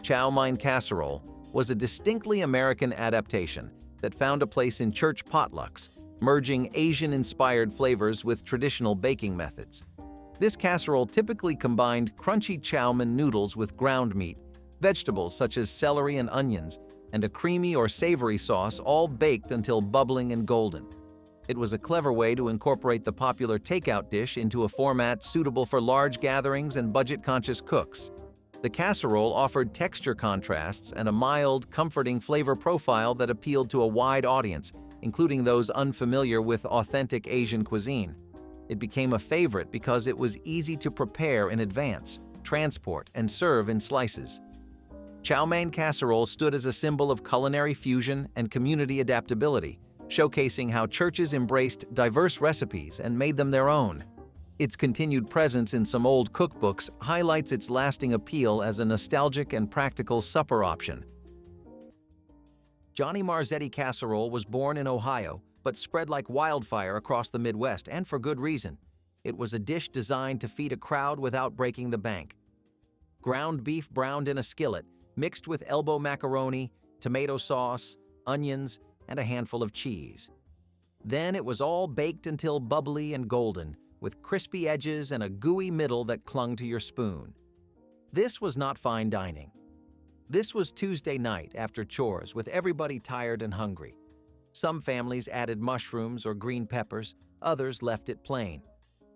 Chow mein casserole was a distinctly American adaptation that found a place in church potlucks, merging Asian-inspired flavors with traditional baking methods. This casserole typically combined crunchy chow mein noodles with ground meat, vegetables such as celery and onions, and a creamy or savory sauce, all baked until bubbling and golden. It was a clever way to incorporate the popular takeout dish into a format suitable for large gatherings and budget-conscious cooks. The casserole offered texture contrasts and a mild, comforting flavor profile that appealed to a wide audience, including those unfamiliar with authentic Asian cuisine. It became a favorite because it was easy to prepare in advance, transport, and serve in slices. Chow mein casserole stood as a symbol of culinary fusion and community adaptability, showcasing how churches embraced diverse recipes and made them their own. Its continued presence in some old cookbooks highlights its lasting appeal as a nostalgic and practical supper option. Johnny Marzetti casserole was born in Ohio, but spread like wildfire across the Midwest, and for good reason. It was a dish designed to feed a crowd without breaking the bank. Ground beef browned in a skillet, mixed with elbow macaroni, tomato sauce, onions, and a handful of cheese. Then it was all baked until bubbly and golden, with crispy edges and a gooey middle that clung to your spoon. This was not fine dining. This was Tuesday night after chores, with everybody tired and hungry. Some families added mushrooms or green peppers, others left it plain.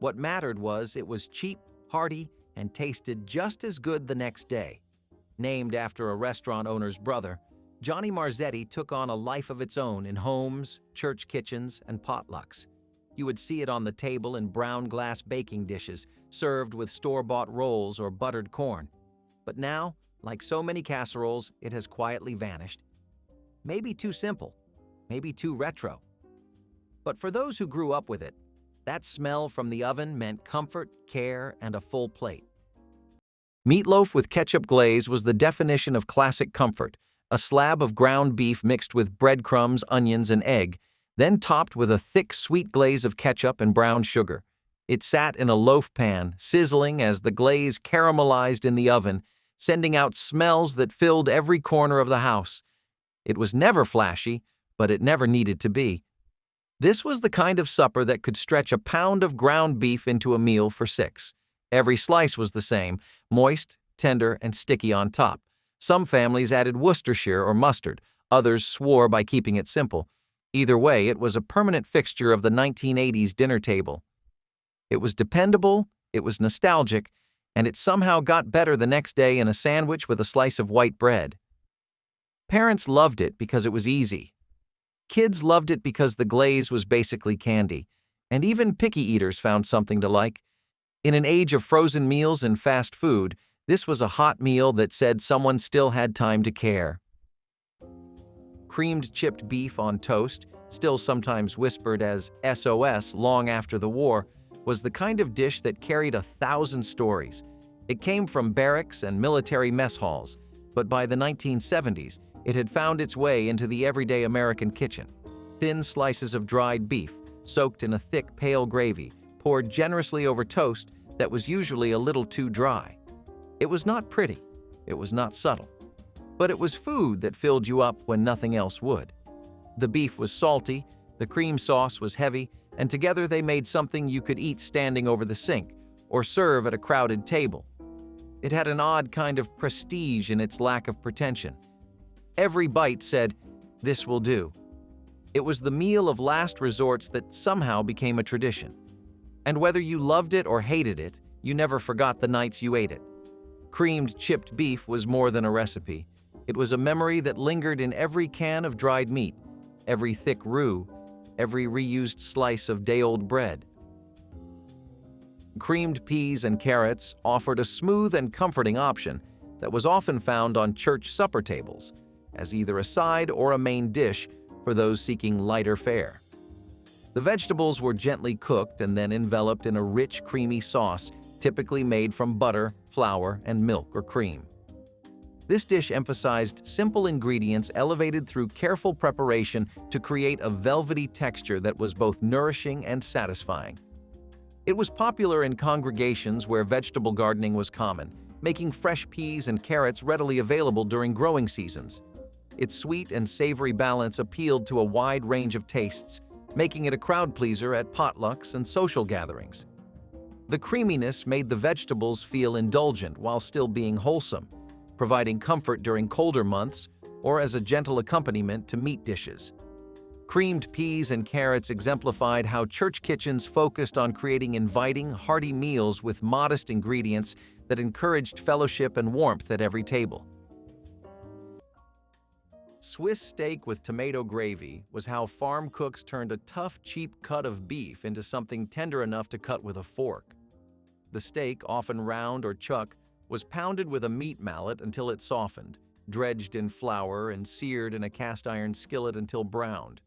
What mattered was it was cheap, hearty, and tasted just as good the next day. Named after a restaurant owner's brother, Johnny Marzetti took on a life of its own in homes, church kitchens, and potlucks. You would see it on the table in brown glass baking dishes, served with store-bought rolls or buttered corn. But now, like so many casseroles, it has quietly vanished. Maybe too simple, maybe too retro. But for those who grew up with it, that smell from the oven meant comfort, care, and a full plate. Meatloaf with ketchup glaze was the definition of classic comfort, a slab of ground beef mixed with breadcrumbs, onions, and egg, then topped with a thick, sweet glaze of ketchup and brown sugar. It sat in a loaf pan, sizzling as the glaze caramelized in the oven, sending out smells that filled every corner of the house. It was never flashy, but it never needed to be. This was the kind of supper that could stretch a pound of ground beef into a meal for 6. Every slice was the same, moist, tender, and sticky on top. Some families added Worcestershire or mustard, others swore by keeping it simple. Either way, it was a permanent fixture of the 1980s dinner table. It was dependable, it was nostalgic, and it somehow got better the next day in a sandwich with a slice of white bread. Parents loved it because it was easy. Kids loved it because the glaze was basically candy, and even picky eaters found something to like. In an age of frozen meals and fast food, this was a hot meal that said someone still had time to care. Creamed chipped beef on toast, still sometimes whispered as SOS long after the war, was the kind of dish that carried 1,000 stories. It came from barracks and military mess halls, but by the 1970s, it had found its way into the everyday American kitchen. Thin slices of dried beef, soaked in a thick, pale gravy, poured generously over toast that was usually a little too dry. It was not pretty, it was not subtle, but it was food that filled you up when nothing else would. The beef was salty, the cream sauce was heavy, and together they made something you could eat standing over the sink or serve at a crowded table. It had an odd kind of prestige in its lack of pretension. Every bite said, "This will do." It was the meal of last resorts that somehow became a tradition. And whether you loved it or hated it, you never forgot the nights you ate it. Creamed chipped beef was more than a recipe. It was a memory that lingered in every can of dried meat, every thick roux, every reused slice of day-old bread. Creamed peas and carrots offered a smooth and comforting option that was often found on church supper tables, as either a side or a main dish for those seeking lighter fare. The vegetables were gently cooked and then enveloped in a rich, creamy sauce, typically made from butter, flour, and milk or cream. This dish emphasized simple ingredients elevated through careful preparation to create a velvety texture that was both nourishing and satisfying. It was popular in congregations where vegetable gardening was common, making fresh peas and carrots readily available during growing seasons. Its sweet and savory balance appealed to a wide range of tastes, making it a crowd pleaser at potlucks and social gatherings. The creaminess made the vegetables feel indulgent while still being wholesome, providing comfort during colder months or as a gentle accompaniment to meat dishes. Creamed peas and carrots exemplified how church kitchens focused on creating inviting, hearty meals with modest ingredients that encouraged fellowship and warmth at every table. Swiss steak with tomato gravy was how farm cooks turned a tough, cheap cut of beef into something tender enough to cut with a fork. The steak, often round or chuck, was pounded with a meat mallet until it softened, dredged in flour and seared in a cast-iron skillet until browned.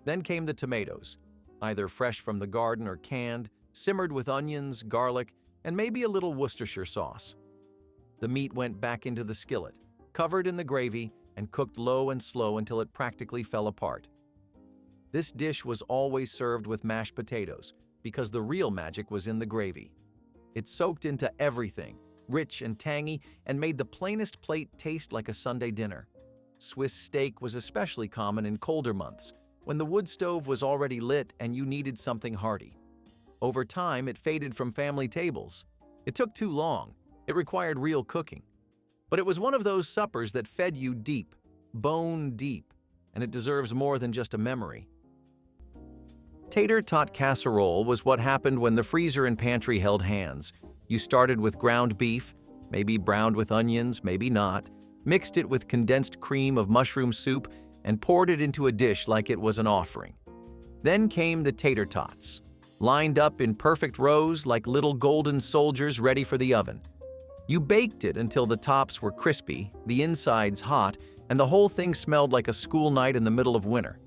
Then came the tomatoes, either fresh from the garden or canned, simmered with onions, garlic, and maybe a little Worcestershire sauce. The meat went back into the skillet, covered in the gravy, and cooked low and slow until it practically fell apart. This dish was always served with mashed potatoes because the real magic was in the gravy. It soaked into everything, rich and tangy, and made the plainest plate taste like a Sunday dinner. Swiss steak was especially common in colder months, when the wood stove was already lit and you needed something hearty. Over time, it faded from family tables. It took too long. It required real cooking. But it was one of those suppers that fed you deep, bone deep, and it deserves more than just a memory. Tater tot casserole was what happened when the freezer and pantry held hands. You started with ground beef, maybe browned with onions, maybe not, mixed it with condensed cream of mushroom soup, and poured it into a dish like it was an offering. Then came the tater tots, lined up in perfect rows like little golden soldiers ready for the oven. You baked it until the tops were crispy, the insides hot, and the whole thing smelled like a school night in the middle of winter.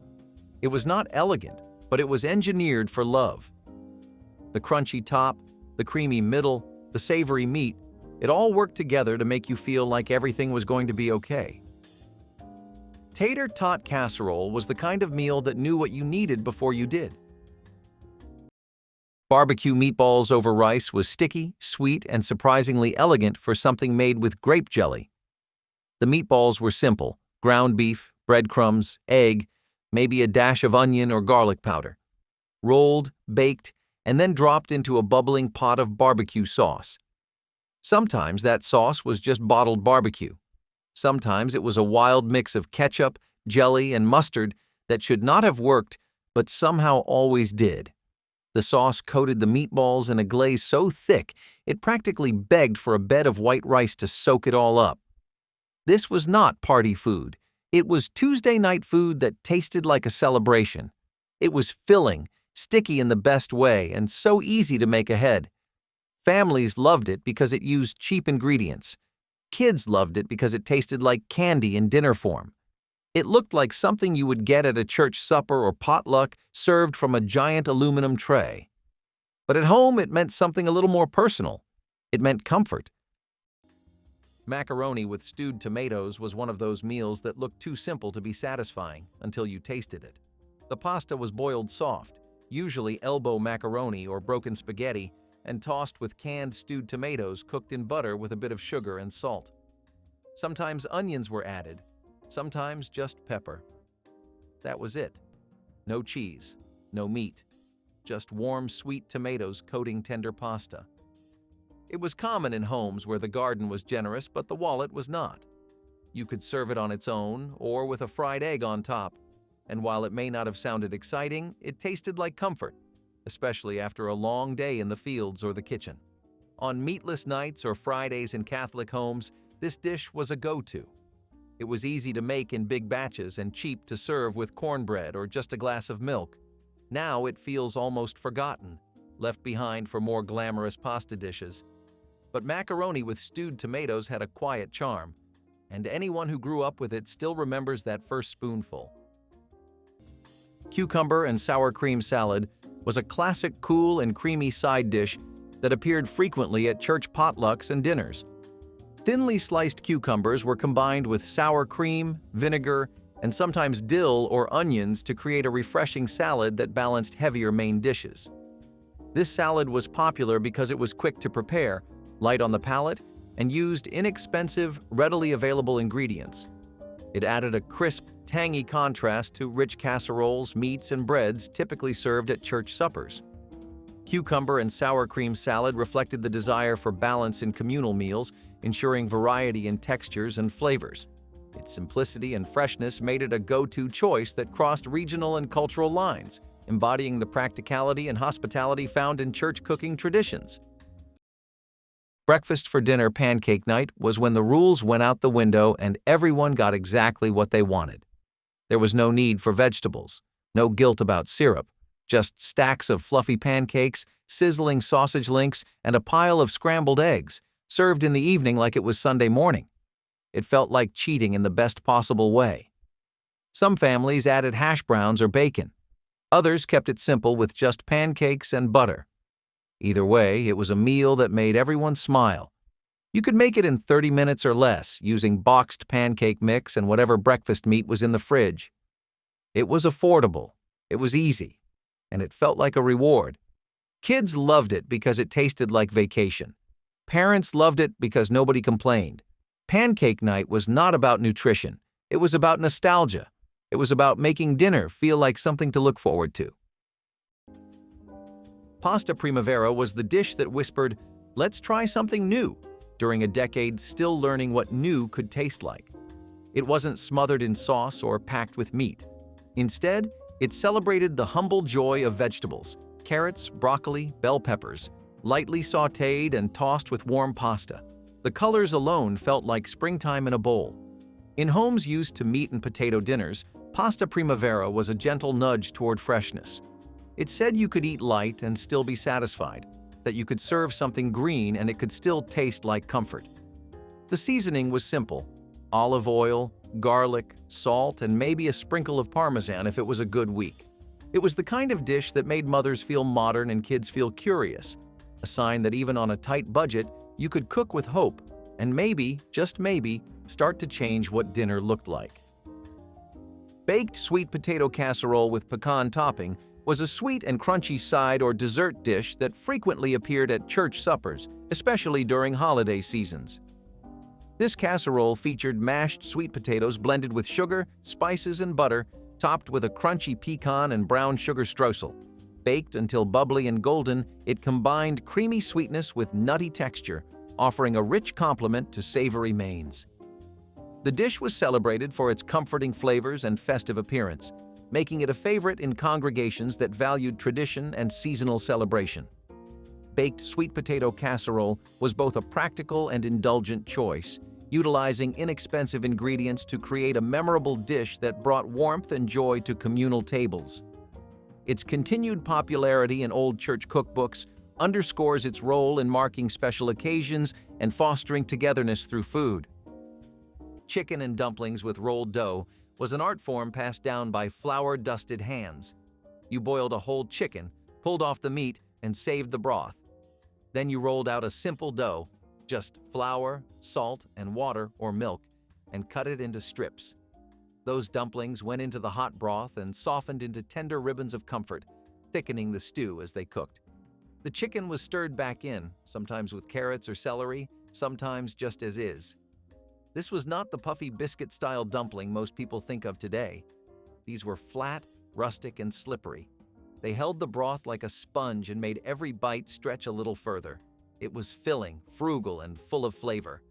It was not elegant, but it was engineered for love. The crunchy top, the creamy middle, the savory meat, it all worked together to make you feel like everything was going to be okay. Tater tot casserole was the kind of meal that knew what you needed before you did. Barbecue meatballs over rice was sticky, sweet, and surprisingly elegant for something made with grape jelly. The meatballs were simple: ground beef, breadcrumbs, egg, maybe a dash of onion or garlic powder. Rolled, baked, and then dropped into a bubbling pot of barbecue sauce. Sometimes that sauce was just bottled barbecue. Sometimes it was a wild mix of ketchup, jelly, and mustard that should not have worked, but somehow always did. The sauce coated the meatballs in a glaze so thick it practically begged for a bed of white rice to soak it all up. This was not party food. It was Tuesday night food that tasted like a celebration. It was filling, sticky in the best way, and so easy to make ahead. Families loved it because it used cheap ingredients. Kids loved it because it tasted like candy in dinner form. It looked like something you would get at a church supper or potluck served from a giant aluminum tray. But at home, it meant something a little more personal. It meant comfort. Macaroni with stewed tomatoes was one of those meals that looked too simple to be satisfying until you tasted it. The pasta was boiled soft, usually elbow macaroni or broken spaghetti, and tossed with canned stewed tomatoes cooked in butter with a bit of sugar and salt. Sometimes onions were added, sometimes just pepper. That was it. No cheese, no meat, just warm, sweet tomatoes coating tender pasta. It was common in homes where the garden was generous but the wallet was not. You could serve it on its own or with a fried egg on top, and while it may not have sounded exciting, it tasted like comfort, especially after a long day in the fields or the kitchen. On meatless nights or Fridays in Catholic homes, this dish was a go-to. It was easy to make in big batches and cheap to serve with cornbread or just a glass of milk. Now it feels almost forgotten, left behind for more glamorous pasta dishes. But macaroni with stewed tomatoes had a quiet charm, and anyone who grew up with it still remembers that first spoonful. Cucumber and sour cream salad was a classic cool and creamy side dish that appeared frequently at church potlucks and dinners. Thinly sliced cucumbers were combined with sour cream, vinegar, and sometimes dill or onions to create a refreshing salad that balanced heavier main dishes. This salad was popular because it was quick to prepare, light on the palate, and used inexpensive, readily available ingredients. It added a crisp, tangy contrast to rich casseroles, meats, and breads typically served at church suppers. Cucumber and sour cream salad reflected the desire for balance in communal meals, ensuring variety in textures and flavors. Its simplicity and freshness made it a go-to choice that crossed regional and cultural lines, embodying the practicality and hospitality found in church cooking traditions. Breakfast for dinner pancake night was when the rules went out the window and everyone got exactly what they wanted. There was no need for vegetables, no guilt about syrup, just stacks of fluffy pancakes, sizzling sausage links, and a pile of scrambled eggs, served in the evening like it was Sunday morning. It felt like cheating in the best possible way. Some families added hash browns or bacon. Others kept it simple with just pancakes and butter. Either way, it was a meal that made everyone smile. You could make it in 30 minutes or less using boxed pancake mix and whatever breakfast meat was in the fridge. It was affordable, it was easy, and it felt like a reward. Kids loved it because it tasted like vacation. Parents loved it because nobody complained. Pancake night was not about nutrition. It was about nostalgia. It was about making dinner feel like something to look forward to. Pasta primavera was the dish that whispered, "Let's try something new," during a decade still learning what new could taste like. It wasn't smothered in sauce or packed with meat. Instead, it celebrated the humble joy of vegetables, carrots, broccoli, bell peppers, lightly sautéed and tossed with warm pasta. The colors alone felt like springtime in a bowl. In homes used to meat and potato dinners, pasta primavera was a gentle nudge toward freshness. It said you could eat light and still be satisfied, that you could serve something green and it could still taste like comfort. The seasoning was simple: olive oil, garlic, salt, and maybe a sprinkle of Parmesan if it was a good week. It was the kind of dish that made mothers feel modern and kids feel curious, a sign that even on a tight budget, you could cook with hope and maybe, just maybe, start to change what dinner looked like. Baked sweet potato casserole with pecan topping was a sweet and crunchy side or dessert dish that frequently appeared at church suppers, especially during holiday seasons. This casserole featured mashed sweet potatoes blended with sugar, spices, and butter, topped with a crunchy pecan and brown sugar streusel. Baked until bubbly and golden, it combined creamy sweetness with nutty texture, offering a rich complement to savory mains. The dish was celebrated for its comforting flavors and festive appearance, making it a favorite in congregations that valued tradition and seasonal celebration. Baked sweet potato casserole was both a practical and indulgent choice, utilizing inexpensive ingredients to create a memorable dish that brought warmth and joy to communal tables. Its continued popularity in old church cookbooks underscores its role in marking special occasions and fostering togetherness through food. Chicken and dumplings with rolled dough was an art form passed down by flour-dusted hands. You boiled a whole chicken, pulled off the meat, and saved the broth. Then you rolled out a simple dough, just flour, salt, and water or milk, and cut it into strips. Those dumplings went into the hot broth and softened into tender ribbons of comfort, thickening the stew as they cooked. The chicken was stirred back in, sometimes with carrots or celery, sometimes just as is. This was not the puffy biscuit-style dumpling most people think of today. These were flat, rustic, and slippery. They held the broth like a sponge and made every bite stretch a little further. It was filling, frugal, and full of flavor.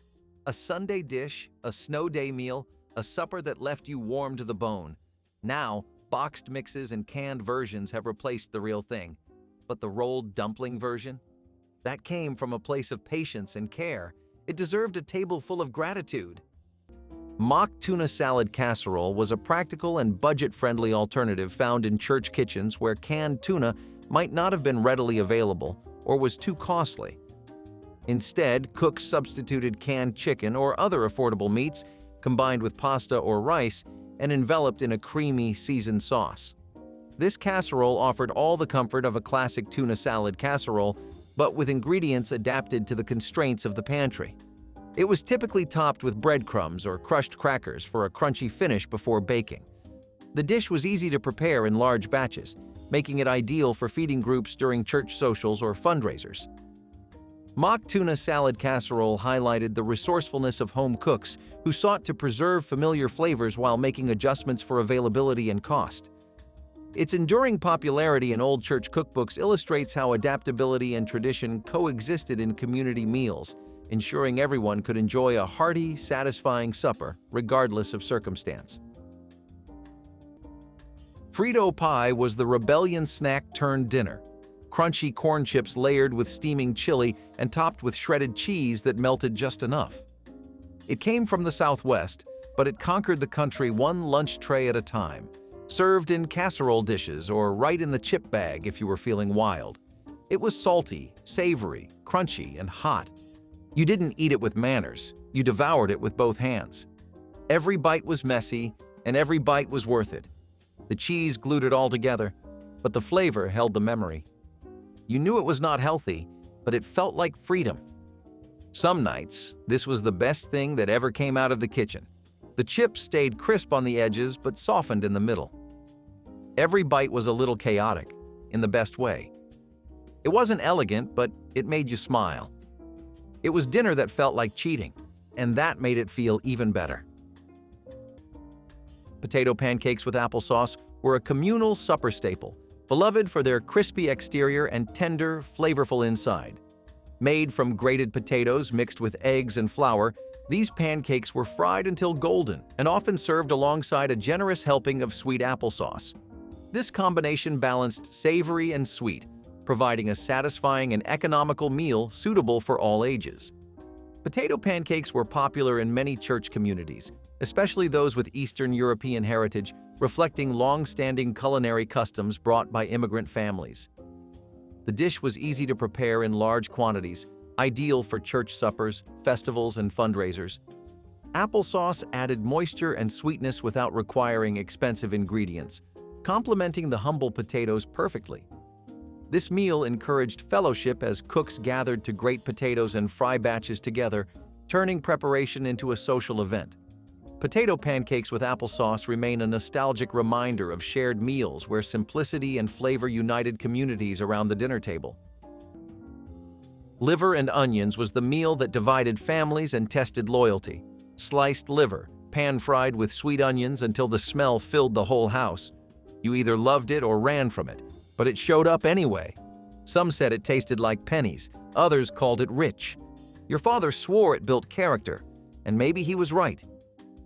A Sunday dish, a snow day meal, a supper that left you warm to the bone. Now, boxed mixes and canned versions have replaced the real thing. But the rolled dumpling version? That came from a place of patience and care. It deserved a table full of gratitude. Mock tuna salad casserole was a practical and budget-friendly alternative found in church kitchens where canned tuna might not have been readily available or was too costly. Instead, cooks substituted canned chicken or other affordable meats, combined with pasta or rice, and enveloped in a creamy, seasoned sauce. This casserole offered all the comfort of a classic tuna salad casserole, but with ingredients adapted to the constraints of the pantry. It was typically topped with breadcrumbs or crushed crackers for a crunchy finish before baking. The dish was easy to prepare in large batches, making it ideal for feeding groups during church socials or fundraisers. Mock tuna salad casserole highlighted the resourcefulness of home cooks who sought to preserve familiar flavors while making adjustments for availability and cost. Its enduring popularity in old church cookbooks illustrates how adaptability and tradition coexisted in community meals, ensuring everyone could enjoy a hearty, satisfying supper, regardless of circumstance. Frito pie was the rebellion snack turned dinner. Crunchy corn chips layered with steaming chili and topped with shredded cheese that melted just enough. It came from the Southwest, but it conquered the country one lunch tray at a time, served in casserole dishes or right in the chip bag if you were feeling wild. It was salty, savory, crunchy, and hot. You didn't eat it with manners, you devoured it with both hands. Every bite was messy, and every bite was worth it. The cheese glued it all together, but the flavor held the memory. You knew it was not healthy, but it felt like freedom. Some nights, this was the best thing that ever came out of the kitchen. The chips stayed crisp on the edges but softened in the middle. Every bite was a little chaotic, in the best way. It wasn't elegant, but it made you smile. It was dinner that felt like cheating, and that made it feel even better. Potato pancakes with applesauce were a communal supper staple, beloved for their crispy exterior and tender, flavorful inside. Made from grated potatoes mixed with eggs and flour, these pancakes were fried until golden and often served alongside a generous helping of sweet applesauce. This combination balanced savory and sweet, providing a satisfying and economical meal suitable for all ages. Potato pancakes were popular in many church communities, especially those with Eastern European heritage, reflecting long-standing culinary customs brought by immigrant families. The dish was easy to prepare in large quantities, ideal for church suppers, festivals, and fundraisers. Applesauce added moisture and sweetness without requiring expensive ingredients, complementing the humble potatoes perfectly. This meal encouraged fellowship as cooks gathered to grate potatoes and fry batches together, turning preparation into a social event. Potato pancakes with applesauce remain a nostalgic reminder of shared meals where simplicity and flavor united communities around the dinner table. Liver and onions was the meal that divided families and tested loyalty. Sliced liver, pan-fried with sweet onions until the smell filled the whole house. You either loved it or ran from it, but it showed up anyway. Some said it tasted like pennies, others called it rich. Your father swore it built character, and maybe he was right.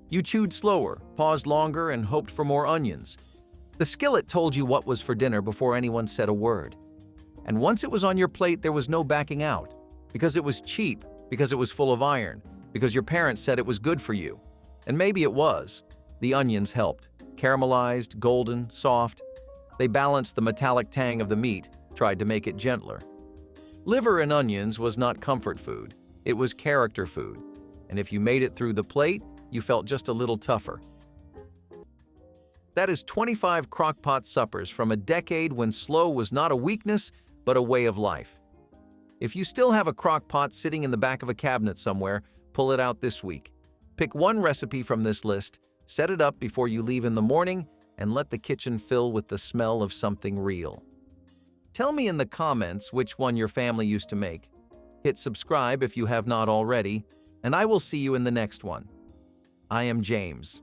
You chewed slower, paused longer, and hoped for more onions. The skillet told you what was for dinner before anyone said a word. And once it was on your plate, there was no backing out. Because it was cheap, because it was full of iron, because your parents said it was good for you. And maybe it was. The onions helped. Caramelized, golden, soft. They balanced the metallic tang of the meat, tried to make it gentler. Liver and onions was not comfort food. It was character food. And if you made it through the plate, you felt just a little tougher. That is 25 Crockpot suppers from a decade when slow was not a weakness, but a way of life. If you still have a Crockpot sitting in the back of a cabinet somewhere, pull it out this week. Pick one recipe from this list, set it up before you leave in the morning, and let the kitchen fill with the smell of something real. Tell me in the comments which one your family used to make. Hit subscribe if you have not already, and I will see you in the next one. I am James.